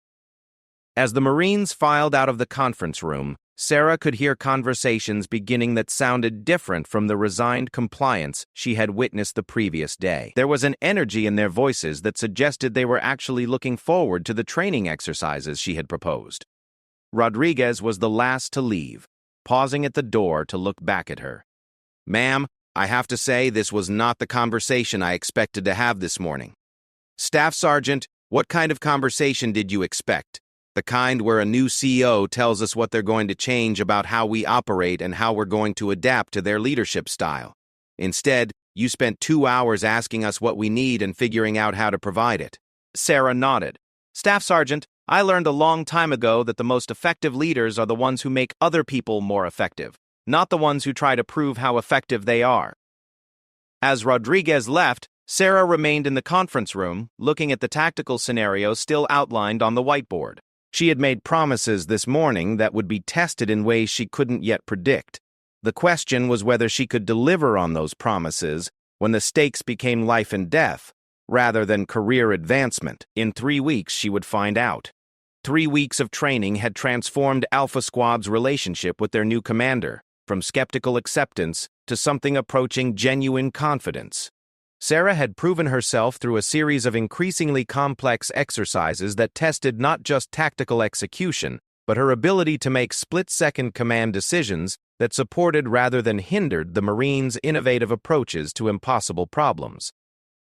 As the Marines filed out of the conference room, Sarah could hear conversations beginning that sounded different from the resigned compliance she had witnessed the previous day. There was an energy in their voices that suggested they were actually looking forward to the training exercises she had proposed. Rodriguez was the last to leave, pausing at the door to look back at her. Ma'am, I have to say this was not the conversation I expected to have this morning. Staff Sergeant, what kind of conversation did you expect? The kind where a new CEO tells us what they're going to change about how we operate and how we're going to adapt to their leadership style. Instead, you spent 2 hours asking us what we need and figuring out how to provide it. Sarah nodded. Staff Sergeant, I learned a long time ago that the most effective leaders are the ones who make other people more effective, not the ones who try to prove how effective they are. As Rodriguez left, Sarah remained in the conference room, looking at the tactical scenario still outlined on the whiteboard. She had made promises this morning that would be tested in ways she couldn't yet predict. The question was whether she could deliver on those promises when the stakes became life and death, rather than career advancement. In 3 weeks, she would find out. 3 weeks of training had transformed Alpha Squad's relationship with their new commander, from skeptical acceptance to something approaching genuine confidence. Sarah had proven herself through a series of increasingly complex exercises that tested not just tactical execution, but her ability to make split-second command decisions that supported rather than hindered the Marines' innovative approaches to impossible problems.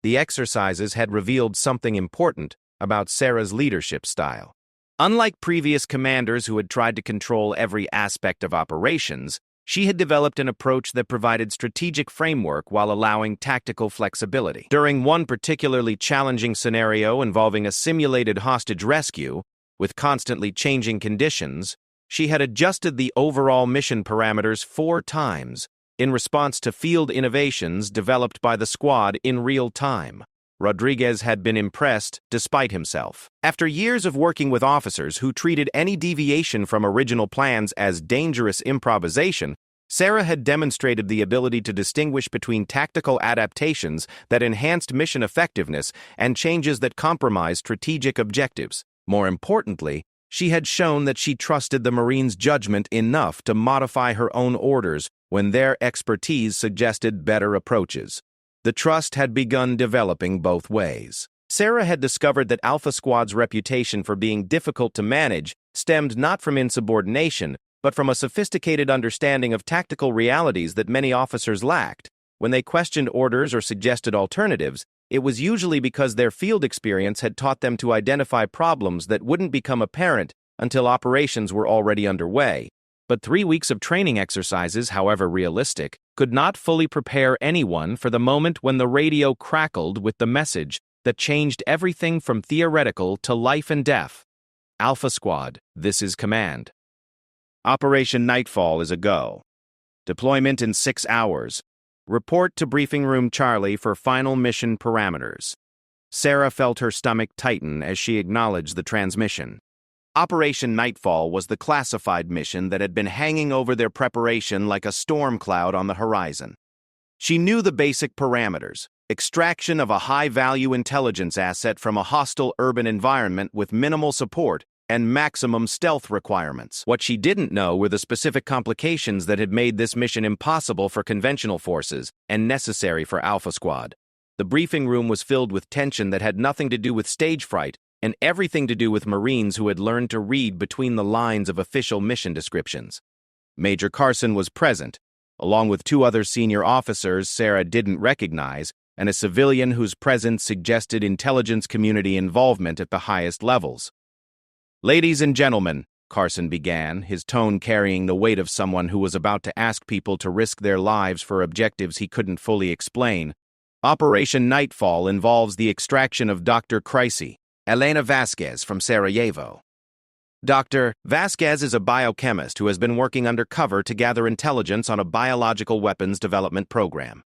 The exercises had revealed something important about Sarah's leadership style. Unlike previous commanders who had tried to control every aspect of operations, she had developed an approach that provided strategic framework while allowing tactical flexibility. During one particularly challenging scenario involving a simulated hostage rescue, with constantly changing conditions, she had adjusted the overall mission parameters 4 times in response to field innovations developed by the squad in real time. Rodriguez had been impressed despite himself. After years of working with officers who treated any deviation from original plans as dangerous improvisation, Sarah had demonstrated the ability to distinguish between tactical adaptations that enhanced mission effectiveness and changes that compromised strategic objectives. More importantly, she had shown that she trusted the Marines' judgment enough to modify her own orders when their expertise suggested better approaches. The trust had begun developing both ways. Sarah had discovered that Alpha Squad's reputation for being difficult to manage stemmed not from insubordination, but from a sophisticated understanding of tactical realities that many officers lacked. When they questioned orders or suggested alternatives, it was usually because their field experience had taught them to identify problems that wouldn't become apparent until operations were already underway. But 3 weeks of training exercises, however realistic, could not fully prepare anyone for the moment when the radio crackled with the message that changed everything from theoretical to life and death. Alpha Squad, this is command. Operation Nightfall is a go. Deployment in 6 hours. Report to Briefing Room Charlie for final mission parameters. Sarah felt her stomach tighten as she acknowledged the transmission. Operation Nightfall was the classified mission that had been hanging over their preparation like a storm cloud on the horizon. She knew the basic parameters: extraction of a high-value intelligence asset from a hostile urban environment with minimal support and maximum stealth requirements. What she didn't know were the specific complications that had made this mission impossible for conventional forces and necessary for Alpha Squad. The briefing room was filled with tension that had nothing to do with stage fright and everything to do with Marines who had learned to read between the lines of official mission descriptions. Major Carson was present, along with 2 other senior officers Sarah didn't recognize, and a civilian whose presence suggested intelligence community involvement at the highest levels. Ladies and gentlemen, Carson began, his tone carrying the weight of someone who was about to ask people to risk their lives for objectives he couldn't fully explain. Operation Nightfall involves the extraction of Dr. Creasy, Elena Vasquez from Sarajevo. Dr. Vasquez is a biochemist who has been working undercover to gather intelligence on a biological weapons development program.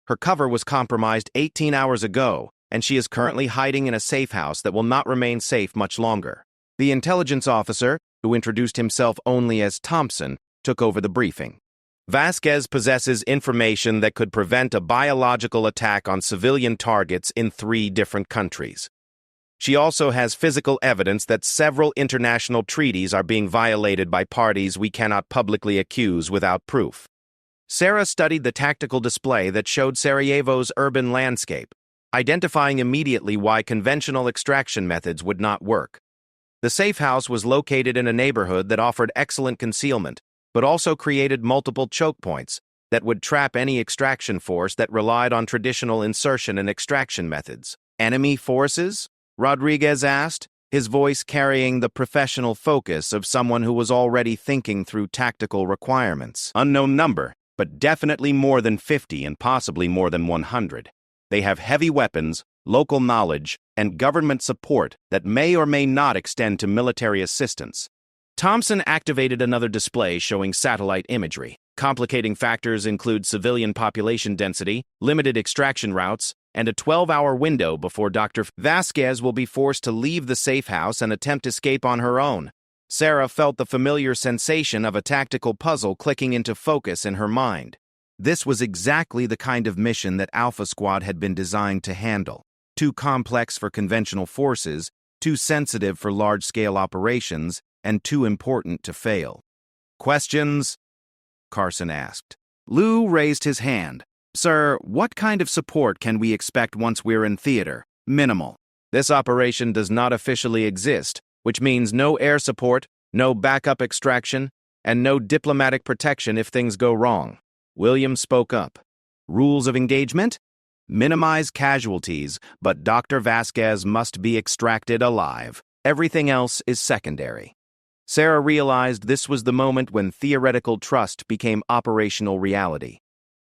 Her cover was compromised 18 hours ago, and she is currently hiding in a safe house that will not remain safe much longer. The intelligence officer, who introduced himself only as Thompson, took over the briefing. Vasquez possesses information that could prevent a biological attack on civilian targets in 3 different countries. She also has physical evidence that several international treaties are being violated by parties we cannot publicly accuse without proof. Sarah studied the tactical display that showed Sarajevo's urban landscape, identifying immediately why conventional extraction methods would not work. The safe house was located in a neighborhood that offered excellent concealment, but also created multiple choke points that would trap any extraction force that relied on traditional insertion and extraction methods. Enemy forces? Rodriguez asked, his voice carrying the professional focus of someone who was already thinking through tactical requirements. Unknown number, but definitely more than 50 and possibly more than 100. They have heavy weapons, local knowledge, and government support that may or may not extend to military assistance. Thompson activated another display showing satellite imagery. Complicating factors include civilian population density, limited extraction routes, and a 12-hour window before Dr. Vasquez will be forced to leave the safe house and attempt escape on her own. Sarah felt the familiar sensation of a tactical puzzle clicking into focus in her mind. This was exactly the kind of mission that Alpha Squad had been designed to handle. Too complex for conventional forces, too sensitive for large-scale operations, and too important to fail. Questions? Carson asked. Lou raised his hand. Sir, what kind of support can we expect once we're in theater? Minimal. This operation does not officially exist, which means no air support, no backup extraction, and no diplomatic protection if things go wrong. William spoke up. Rules of engagement? Minimize casualties, but Dr. Vasquez must be extracted alive. Everything else is secondary. Sarah realized this was the moment when theoretical trust became operational reality.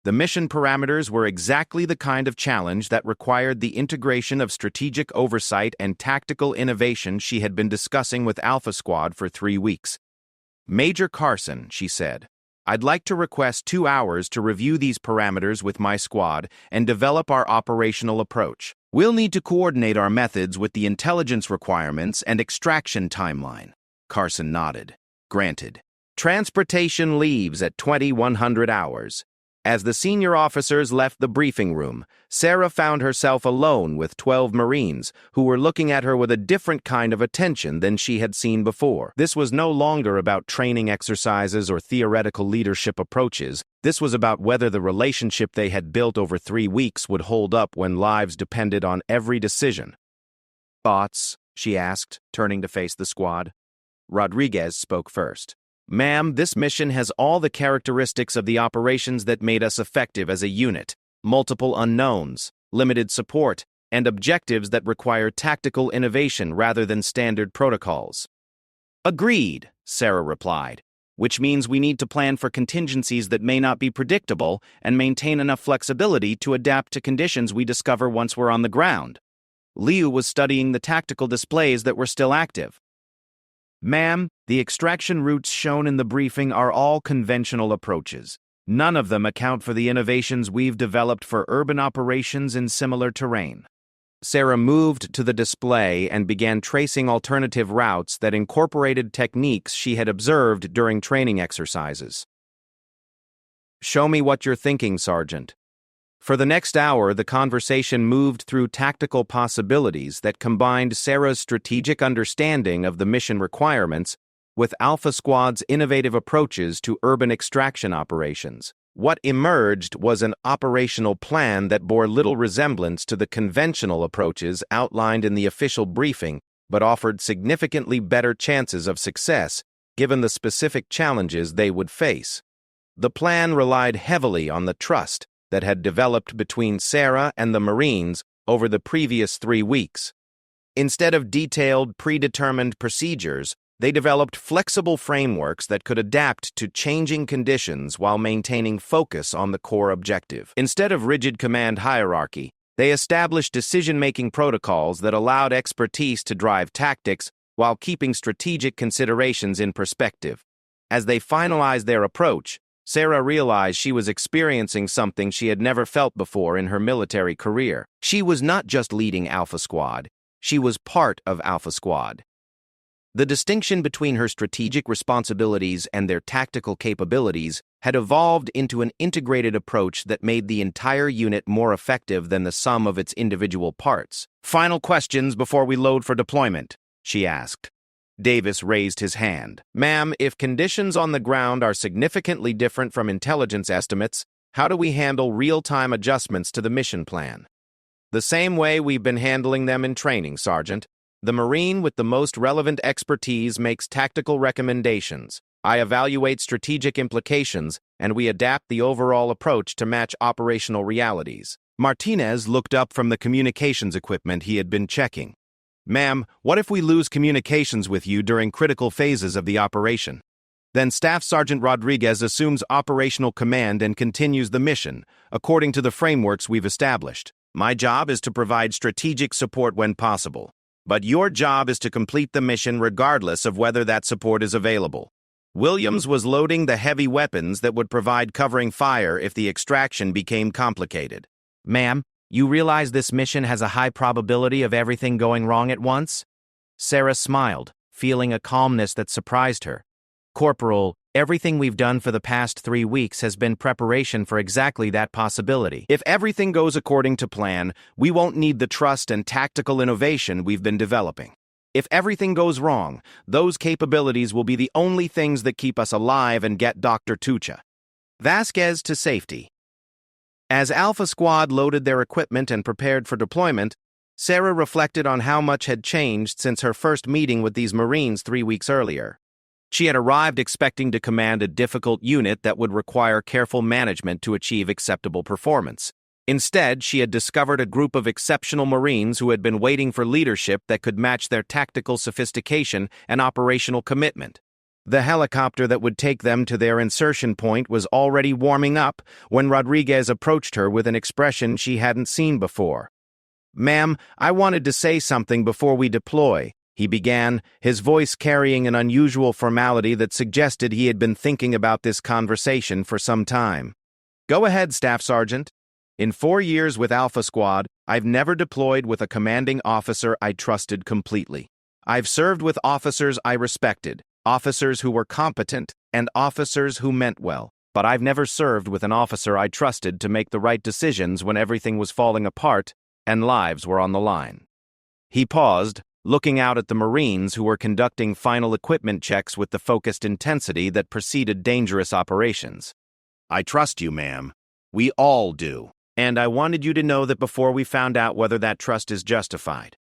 The mission parameters were exactly the kind of challenge that required the integration of strategic oversight and tactical innovation she had been discussing with Alpha Squad for 3 weeks. Major Carson, she said, I'd like to request 2 hours to review these parameters with my squad and develop our operational approach. We'll need to coordinate our methods with the intelligence requirements and extraction timeline. Carson nodded. Granted. Transportation leaves at 2100 hours. As the senior officers left the briefing room, Sarah found herself alone with 12 Marines who were looking at her with a different kind of attention than she had seen before. This was no longer about training exercises or theoretical leadership approaches. This was about whether the relationship they had built over 3 weeks would hold up when lives depended on every decision. Thoughts? She asked, turning to face the squad. Rodriguez spoke first. Ma'am, this mission has all the characteristics of the operations that made us effective as a unit. Multiple unknowns, limited support, and objectives that require tactical innovation rather than standard protocols. Agreed, Sarah replied, which means we need to plan for contingencies that may not be predictable and maintain enough flexibility to adapt to conditions we discover once we're on the ground. Liu was studying the tactical displays that were still active. Ma'am, the extraction routes shown in the briefing are all conventional approaches. None of them account for the innovations we've developed for urban operations in similar terrain. Sarah moved to the display and began tracing alternative routes that incorporated techniques she had observed during training exercises. Show me what you're thinking, Sergeant. For the next hour, the conversation moved through tactical possibilities that combined Sarah's strategic understanding of the mission requirements with Alpha Squad's innovative approaches to urban extraction operations. What emerged was an operational plan that bore little resemblance to the conventional approaches outlined in the official briefing, but offered significantly better chances of success given the specific challenges they would face. The plan relied heavily on the trust that had developed between Sarah and the Marines over the previous 3 weeks. Instead of detailed, predetermined procedures, they developed flexible frameworks that could adapt to changing conditions while maintaining focus on the core objective. Instead of rigid command hierarchy, they established decision-making protocols that allowed expertise to drive tactics while keeping strategic considerations in perspective. As they finalized their approach, Sarah realized she was experiencing something she had never felt before in her military career. She was not just leading Alpha Squad, she was part of Alpha Squad. The distinction between her strategic responsibilities and their tactical capabilities had evolved into an integrated approach that made the entire unit more effective than the sum of its individual parts. Final questions before we load for deployment, she asked. Davis raised his hand. Ma'am, if conditions on the ground are significantly different from intelligence estimates, how do we handle real-time adjustments to the mission plan? The same way we've been handling them in training, Sergeant. The Marine with the most relevant expertise makes tactical recommendations. I evaluate strategic implications and we adapt the overall approach to match operational realities. Martinez looked up from the communications equipment he had been checking. Ma'am, what if we lose communications with you during critical phases of the operation? Then Staff Sergeant Rodriguez assumes operational command and continues the mission, according to the frameworks we've established. My job is to provide strategic support when possible, but your job is to complete the mission regardless of whether that support is available. Williams was loading the heavy weapons that would provide covering fire if the extraction became complicated. Ma'am, you realize this mission has a high probability of everything going wrong at once? Sarah smiled, feeling a calmness that surprised her. Corporal, everything we've done for the past 3 weeks has been preparation for exactly that possibility. If everything goes according to plan, we won't need the trust and tactical innovation we've been developing. If everything goes wrong, those capabilities will be the only things that keep us alive and get Dr. Tucha Vasquez to safety. As Alpha Squad loaded their equipment and prepared for deployment, Sarah reflected on how much had changed since her first meeting with these Marines 3 weeks earlier. She had arrived expecting to command a difficult unit that would require careful management to achieve acceptable performance. Instead, she had discovered a group of exceptional Marines who had been waiting for leadership that could match their tactical sophistication and operational commitment. The helicopter that would take them to their insertion point was already warming up when Rodriguez approached her with an expression she hadn't seen before. Ma'am, I wanted to say something before we deploy, he began, his voice carrying an unusual formality that suggested he had been thinking about this conversation for some time. Go ahead, Staff Sergeant. In 4 years with Alpha Squad, I've never deployed with a commanding officer I trusted completely. I've served with officers I respected, officers who were competent, and officers who meant well. But I've never served with an officer I trusted to make the right decisions when everything was falling apart and lives were on the line. He paused, looking out at the Marines who were conducting final equipment checks with the focused intensity that preceded dangerous operations. I trust you, ma'am. We all do. And I wanted you to know that before we found out whether that trust is justified.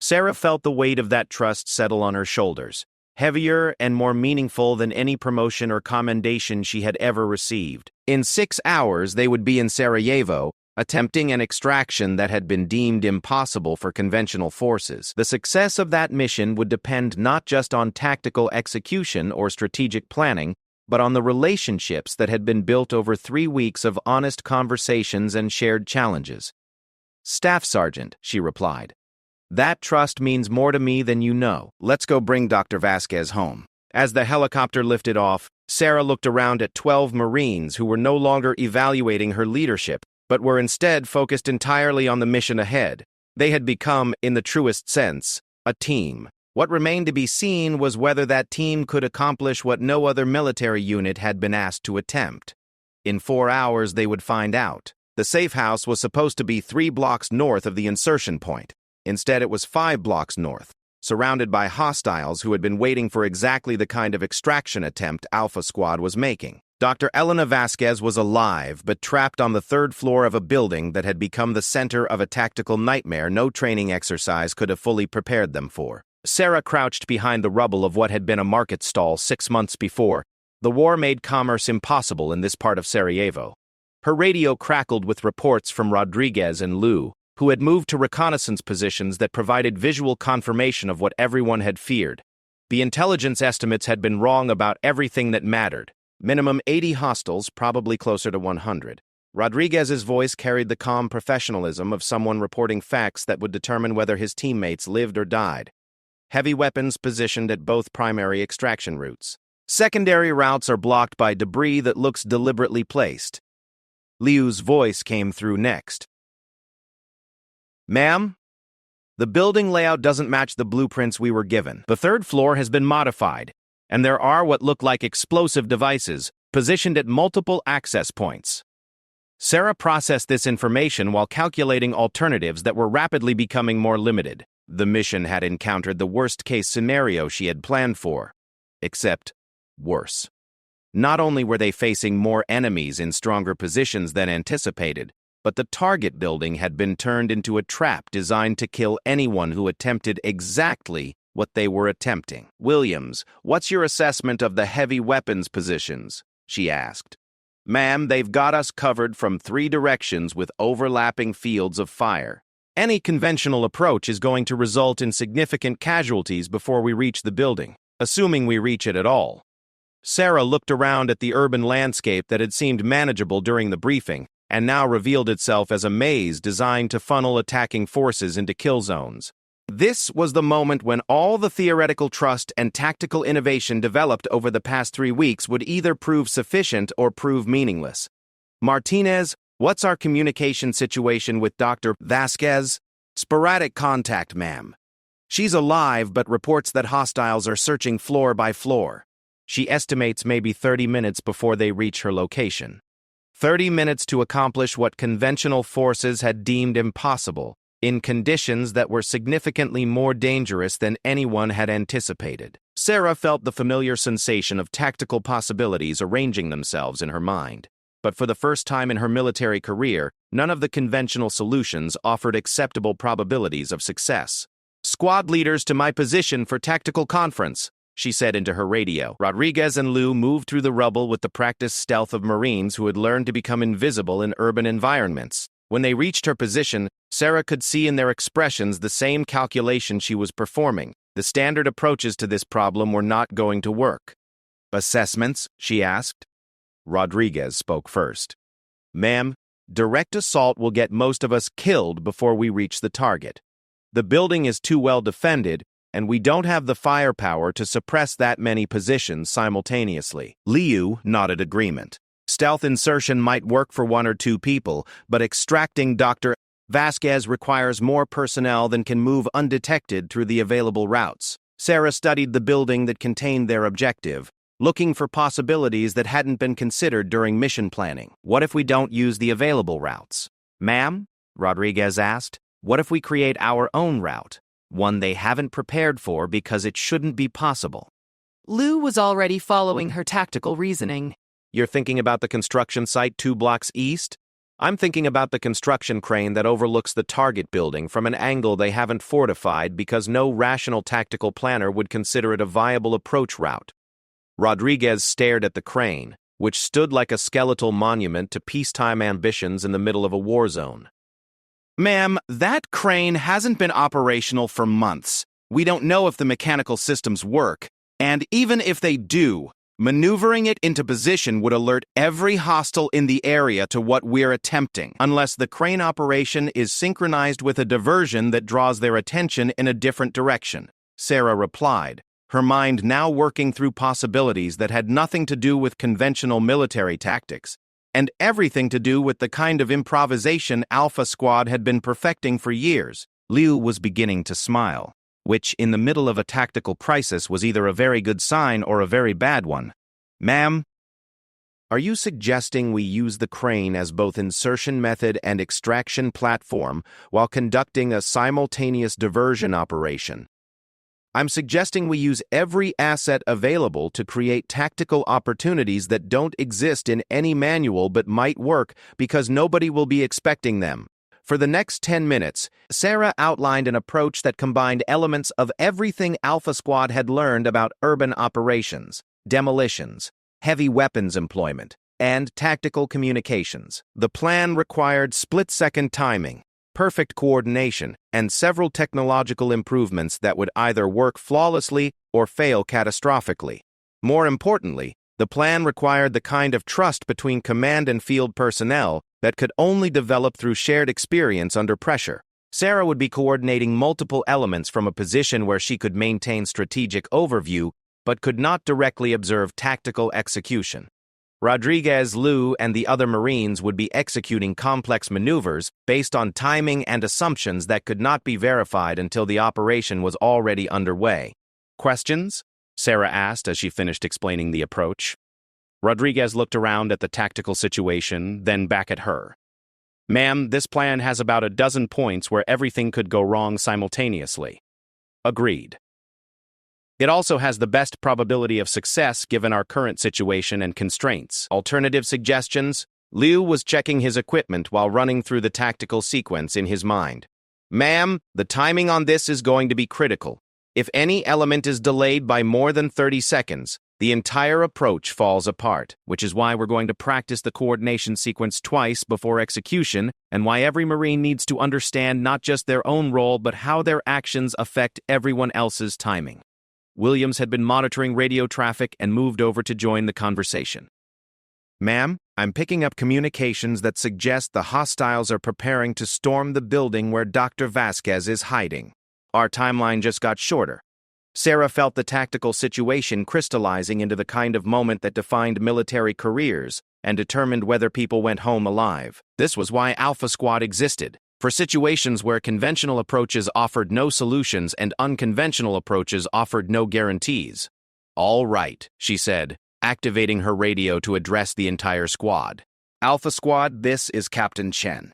Sarah felt the weight of that trust settle on her shoulders, heavier and more meaningful than any promotion or commendation she had ever received. In 6 hours, they would be in Sarajevo, attempting an extraction that had been deemed impossible for conventional forces. The success of that mission would depend not just on tactical execution or strategic planning, but on the relationships that had been built over 3 weeks of honest conversations and shared challenges. Staff Sergeant, she replied. That trust means more to me than you know. Let's go bring Dr. Vasquez home. As the helicopter lifted off, Sarah looked around at 12 Marines who were no longer evaluating her leadership, but were instead focused entirely on the mission ahead. They had become, in the truest sense, a team. What remained to be seen was whether that team could accomplish what no other military unit had been asked to attempt. In 4 hours, they would find out. The safe house was supposed to be 3 blocks north of the insertion point. Instead, it was 5 blocks north, surrounded by hostiles who had been waiting for exactly the kind of extraction attempt Alpha Squad was making. Dr. Elena Vasquez was alive, but trapped on the 3rd floor of a building that had become the center of a tactical nightmare no training exercise could have fully prepared them for. Sarah crouched behind the rubble of what had been a market stall 6 months before. The war made commerce impossible in this part of Sarajevo. Her radio crackled with reports from Rodriguez and Lou, who had moved to reconnaissance positions that provided visual confirmation of what everyone had feared. The intelligence estimates had been wrong about everything that mattered. Minimum 80 hostiles, probably closer to 100. Rodriguez's voice carried the calm professionalism of someone reporting facts that would determine whether his teammates lived or died. Heavy weapons positioned at both primary extraction routes. Secondary routes are blocked by debris that looks deliberately placed. Liu's voice came through next. Ma'am, the building layout doesn't match the blueprints we were given. The 3rd floor has been modified, and there are what look like explosive devices positioned at multiple access points. Sarah processed this information while calculating alternatives that were rapidly becoming more limited. The mission had encountered the worst-case scenario she had planned for, except worse. Not only were they facing more enemies in stronger positions than anticipated, but the target building had been turned into a trap designed to kill anyone who attempted exactly what they were attempting. Williams, what's your assessment of the heavy weapons positions? She asked. Ma'am, they've got us covered from 3 directions with overlapping fields of fire. Any conventional approach is going to result in significant casualties before we reach the building, assuming we reach it at all. Sarah looked around at the urban landscape that had seemed manageable during the briefing, and now revealed itself as a maze designed to funnel attacking forces into kill zones. This was the moment when all the theoretical trust and tactical innovation developed over the past 3 weeks would either prove sufficient or prove meaningless. Martinez, what's our communication situation with Dr. Vasquez? Sporadic contact, ma'am. She's alive but reports that hostiles are searching floor by floor. She estimates maybe 30 minutes before they reach her location. 30 minutes to accomplish what conventional forces had deemed impossible, in conditions that were significantly more dangerous than anyone had anticipated. Sarah felt the familiar sensation of tactical possibilities arranging themselves in her mind. But for the first time in her military career, none of the conventional solutions offered acceptable probabilities of success. "Squad leaders to my position for tactical conference," she said into her radio. Rodriguez and Liu moved through the rubble with the practiced stealth of Marines who had learned to become invisible in urban environments. When they reached her position, Sarah could see in their expressions the same calculation she was performing. The standard approaches to this problem were not going to work. "Assessments?" she asked. Rodriguez spoke first. "Ma'am, direct assault will get most of us killed before we reach the target. The building is too well defended, and we don't have the firepower to suppress that many positions simultaneously." Liu nodded agreement. "Stealth insertion might work for 1 or 2 people, but extracting Dr. Vasquez requires more personnel than can move undetected through the available routes." Sarah studied the building that contained their objective, looking for possibilities that hadn't been considered during mission planning. "What if we don't use the available routes?" "Ma'am?" Rodriguez asked. "What if we create our own route? One they haven't prepared for because it shouldn't be possible." Liu was already following her tactical reasoning. "You're thinking about the construction site 2 blocks east? I'm thinking about the construction crane that overlooks the target building from an angle they haven't fortified because no rational tactical planner would consider it a viable approach route." Rodriguez stared at the crane, which stood like a skeletal monument to peacetime ambitions in the middle of a war zone. "Ma'am, that crane hasn't been operational for months. We don't know if the mechanical systems work, and even if they do, maneuvering it into position would alert every hostile in the area to what we're attempting, unless the crane operation is synchronized with a diversion that draws their attention in a different direction," Sarah replied, her mind now working through possibilities that had nothing to do with conventional military tactics, and everything to do with the kind of improvisation Alpha Squad had been perfecting for years. Liu was beginning to smile, which in the middle of a tactical crisis was either a very good sign or a very bad one. "Ma'am, are you suggesting we use the crane as both insertion method and extraction platform while conducting a simultaneous diversion operation?" "I'm suggesting we use every asset available to create tactical opportunities that don't exist in any manual but might work because nobody will be expecting them." For the next 10 minutes, Sarah outlined an approach that combined elements of everything Alpha Squad had learned about urban operations, demolitions, heavy weapons employment, and tactical communications. The plan required split-second timing, perfect coordination, and several technological improvements that would either work flawlessly or fail catastrophically. More importantly, the plan required the kind of trust between command and field personnel that could only develop through shared experience under pressure. Sarah would be coordinating multiple elements from a position where she could maintain strategic overview but could not directly observe tactical execution. Rodriguez, Liu, and the other Marines would be executing complex maneuvers based on timing and assumptions that could not be verified until the operation was already underway. "Questions?" Sarah asked as she finished explaining the approach. Rodriguez looked around at the tactical situation, then back at her. "Ma'am, this plan has about a dozen points where everything could go wrong simultaneously." "Agreed." "It also has the best probability of success given our current situation and constraints." "Alternative suggestions?" Liu was checking his equipment while running through the tactical sequence in his mind. "Ma'am, the timing on this is going to be critical. If any element is delayed by more than 30 seconds, The entire approach falls apart, which is why we're going to practice the coordination sequence twice before execution, and why every Marine needs to understand not just their own role but how their actions affect everyone else's timing. Williams had been monitoring radio traffic and moved over to join the conversation. "Ma'am, I'm picking up communications that suggest the hostiles are preparing to storm the building where Dr. Vasquez is hiding." Our timeline just got shorter. Sarah felt the tactical situation crystallizing into the kind of moment that defined military careers and determined whether people went home alive. This was why Alpha Squad existed, for situations where conventional approaches offered no solutions and unconventional approaches offered no guarantees. "All right," she said, activating her radio to address the entire squad. "Alpha Squad, this is Captain Chen.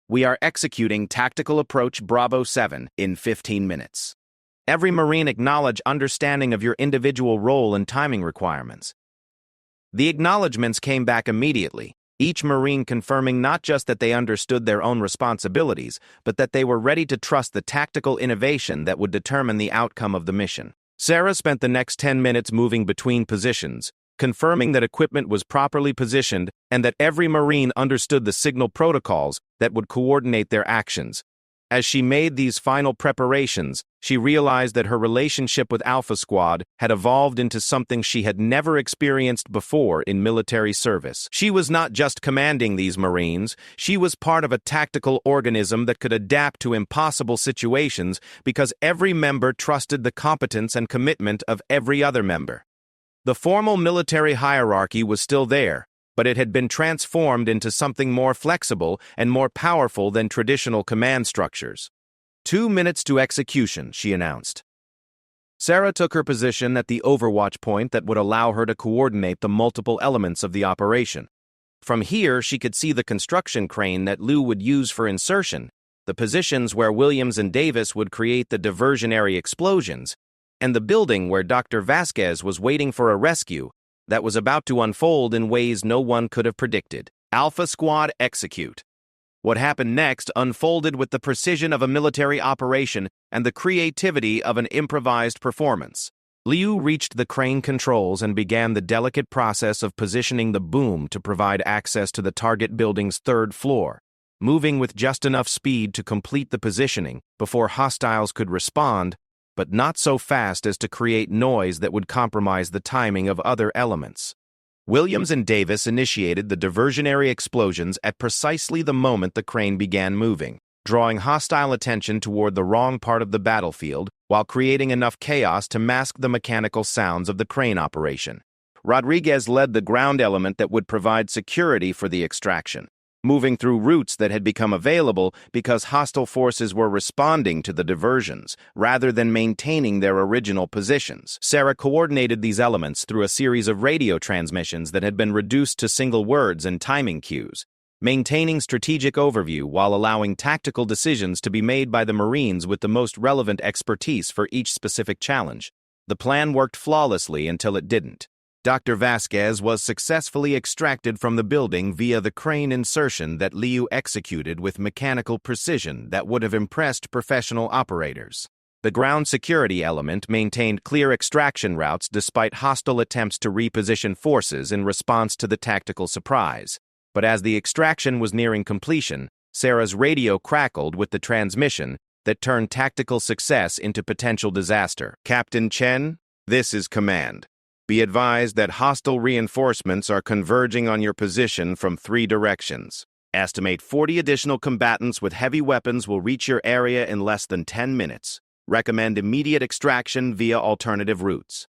We are executing Tactical Approach Bravo 7 in 15 minutes. Every Marine acknowledge understanding of your individual role and timing requirements." The acknowledgements came back immediately, each Marine confirming not just that they understood their own responsibilities, but that they were ready to trust the tactical innovation that would determine the outcome of the mission. Sarah spent the next 10 minutes moving between positions, confirming that equipment was properly positioned and that every Marine understood the signal protocols that would coordinate their actions. As she made these final preparations, she realized that her relationship with Alpha Squad had evolved into something she had never experienced before in military service. She was not just commanding these Marines, she was part of a tactical organism that could adapt to impossible situations because every member trusted the competence and commitment of every other member. The formal military hierarchy was still there, but it had been transformed into something more flexible and more powerful than traditional command structures. 2 minutes to execution, she announced. Sarah took her position at the overwatch point that would allow her to coordinate the multiple elements of the operation. From here, she could see the construction crane that Lou would use for insertion, the positions where Williams and Davis would create the diversionary explosions, and the building where Dr. Vasquez was waiting for a rescue that was about to unfold in ways no one could have predicted. Alpha Squad, execute. What happened next unfolded with the precision of a military operation and the creativity of an improvised performance. Liu reached the crane controls and began the delicate process of positioning the boom to provide access to the target building's 3rd floor, moving with just enough speed to complete the positioning before hostiles could respond, but not so fast as to create noise that would compromise the timing of other elements. Williams and Davis initiated the diversionary explosions at precisely the moment the crane began moving, drawing hostile attention toward the wrong part of the battlefield while creating enough chaos to mask the mechanical sounds of the crane operation. Rodriguez led the ground element that would provide security for the extraction, moving through routes that had become available because hostile forces were responding to the diversions, rather than maintaining their original positions. Sarah coordinated these elements through a series of radio transmissions that had been reduced to single words and timing cues, maintaining strategic overview while allowing tactical decisions to be made by the Marines with the most relevant expertise for each specific challenge. The plan worked flawlessly until it didn't. Dr. Vasquez was successfully extracted from the building via the crane insertion that Liu executed with mechanical precision that would have impressed professional operators. The ground security element maintained clear extraction routes despite hostile attempts to reposition forces in response to the tactical surprise. But as the extraction was nearing completion, Sarah's radio crackled with the transmission that turned tactical success into potential disaster. "Captain Chen, this is command. Be advised that hostile reinforcements are converging on your position from 3 directions. Estimate 40 additional combatants with heavy weapons will reach your area in less than 10 minutes. Recommend immediate extraction via alternative routes."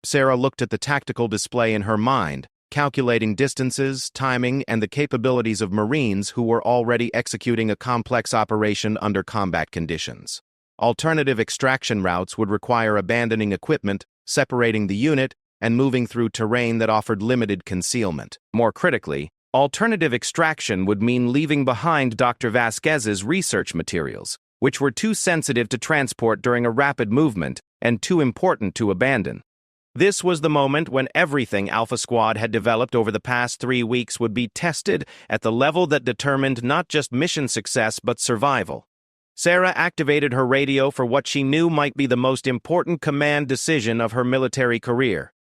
Sarah looked at the tactical display in her mind, calculating distances, timing, and the capabilities of Marines who were already executing a complex operation under combat conditions. Alternative extraction routes would require abandoning equipment, separating the unit, and moving through terrain that offered limited concealment. More critically, alternative extraction would mean leaving behind Dr. Vasquez's research materials, which were too sensitive to transport during a rapid movement and too important to abandon. This was the moment when everything Alpha Squad had developed over the past 3 weeks would be tested at the level that determined not just mission success but survival. Sarah activated her radio for what she knew might be the most important command decision of her military career.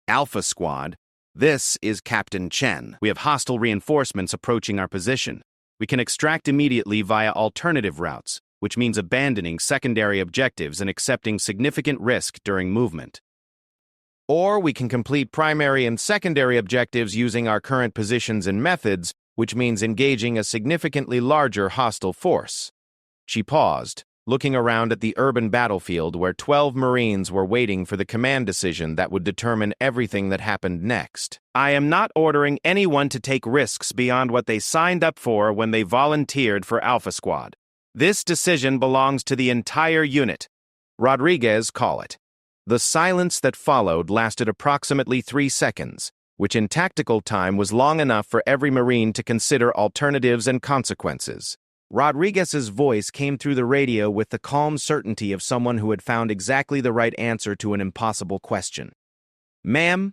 Alpha Squad, this is Captain Chen. We have hostile reinforcements approaching our position. We can extract immediately via alternative routes, which means abandoning secondary objectives and accepting significant risk during movement. Or we can complete primary and secondary objectives using our current positions and methods, which means engaging a significantly larger hostile force. She paused, looking around at the urban battlefield where 12 Marines were waiting for the command decision that would determine everything that happened next. I am not ordering anyone to take risks beyond what they signed up for when they volunteered for Alpha Squad. This decision belongs to the entire unit. Rodriguez, call it. The silence that followed lasted approximately 3 seconds, which in tactical time was long enough for every Marine to consider alternatives and consequences. Rodriguez's voice came through the radio with the calm certainty of someone who had found exactly the right answer to an impossible question. Ma'am,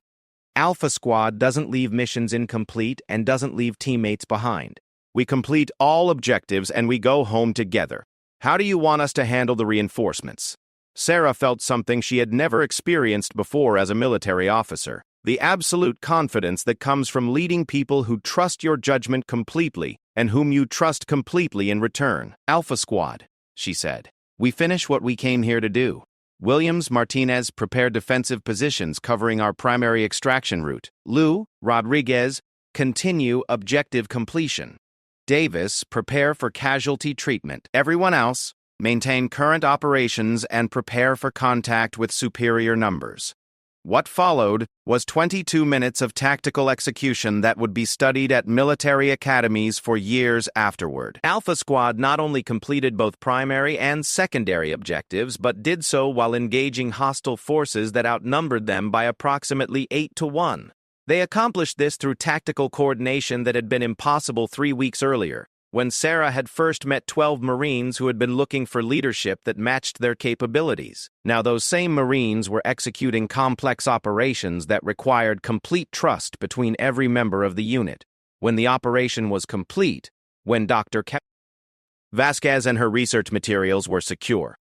Alpha Squad doesn't leave missions incomplete and doesn't leave teammates behind. We complete all objectives and we go home together. How do you want us to handle the reinforcements? Sarah felt something she had never experienced before as a military officer. The absolute confidence that comes from leading people who trust your judgment completely and whom you trust completely in return. Alpha Squad, she said. We finish what we came here to do. Williams, Martinez, prepare defensive positions covering our primary extraction route. Liu, Rodriguez, continue objective completion. Davis, prepare for casualty treatment. Everyone else, maintain current operations and prepare for contact with superior numbers. What followed was 22 minutes of tactical execution that would be studied at military academies for years afterward. Alpha Squad not only completed both primary and secondary objectives, but did so while engaging hostile forces that outnumbered them by approximately 8-1. They accomplished this through tactical coordination that had been impossible 3 weeks earlier, when Sarah had first met 12 Marines who had been looking for leadership that matched their capabilities. Now those same Marines were executing complex operations that required complete trust between every member of the unit. When the operation was complete, when Dr. Vasquez and her research materials were secure,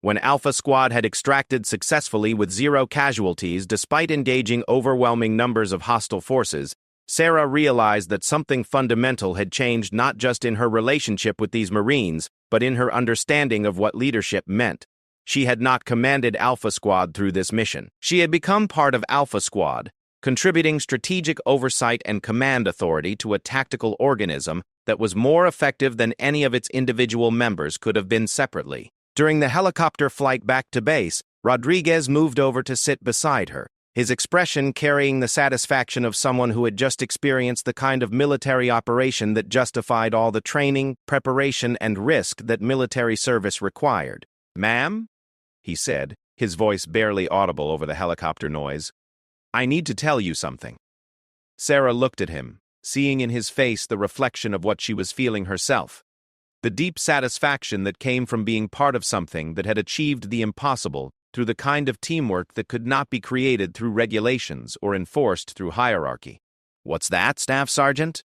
when Alpha Squad had extracted successfully with 0 casualties despite engaging overwhelming numbers of hostile forces, Sarah realized that something fundamental had changed not just in her relationship with these Marines, but in her understanding of what leadership meant. She had not commanded Alpha Squad through this mission. She had become part of Alpha Squad, contributing strategic oversight and command authority to a tactical organism that was more effective than any of its individual members could have been separately. During the helicopter flight back to base, Rodriguez moved over to sit beside her, his expression carrying the satisfaction of someone who had just experienced the kind of military operation that justified all the training, preparation, and risk that military service required. Ma'am? He said, his voice barely audible over the helicopter noise. I need to tell you something. Sarah looked at him, seeing in his face the reflection of what she was feeling herself. The deep satisfaction that came from being part of something that had achieved the impossible through the kind of teamwork that could not be created through regulations or enforced through hierarchy. What's that, Staff Sergeant?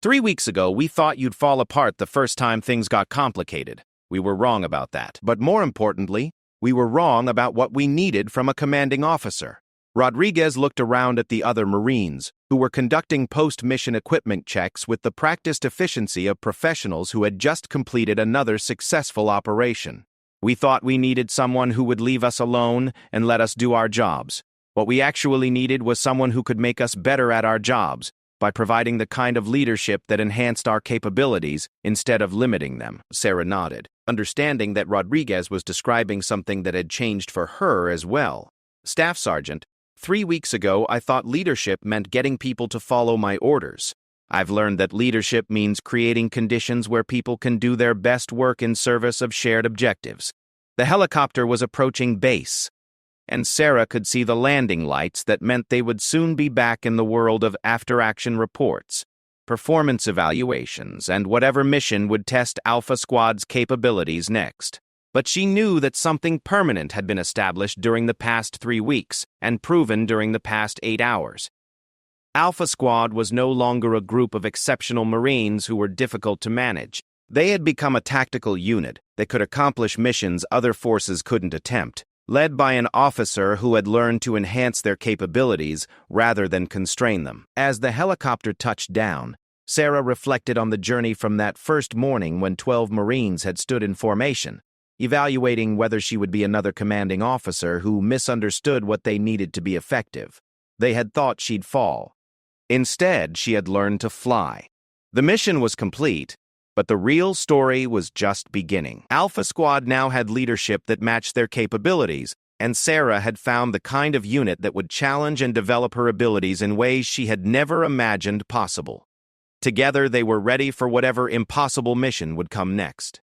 3 weeks ago, we thought you'd fall apart the first time things got complicated. We were wrong about that. But more importantly, we were wrong about what we needed from a commanding officer. Rodriguez looked around at the other Marines, who were conducting post-mission equipment checks with the practiced efficiency of professionals who had just completed another successful operation. We thought we needed someone who would leave us alone and let us do our jobs. What we actually needed was someone who could make us better at our jobs by providing the kind of leadership that enhanced our capabilities instead of limiting them. Sarah nodded, understanding that Rodriguez was describing something that had changed for her as well. Staff Sergeant, 3 weeks ago I thought leadership meant getting people to follow my orders. I've learned that leadership means creating conditions where people can do their best work in service of shared objectives. The helicopter was approaching base, and Sarah could see the landing lights that meant they would soon be back in the world of after-action reports, performance evaluations, and whatever mission would test Alpha Squad's capabilities next. But she knew that something permanent had been established during the past 3 weeks and proven during the past 8 hours. Alpha Squad was no longer a group of exceptional Marines who were difficult to manage. They had become a tactical unit that could accomplish missions other forces couldn't attempt. led by an officer who had learned to enhance their capabilities rather than constrain them. As the helicopter touched down, Sarah reflected on the journey from that first morning when 12 Marines had stood in formation, evaluating whether she would be another commanding officer who misunderstood what they needed to be effective. They had thought she'd fall. Instead, she had learned to fly. The mission was complete, but the real story was just beginning. Alpha Squad now had leadership that matched their capabilities, and Sarah had found the kind of unit that would challenge and develop her abilities in ways she had never imagined possible. Together, they were ready for whatever impossible mission would come next.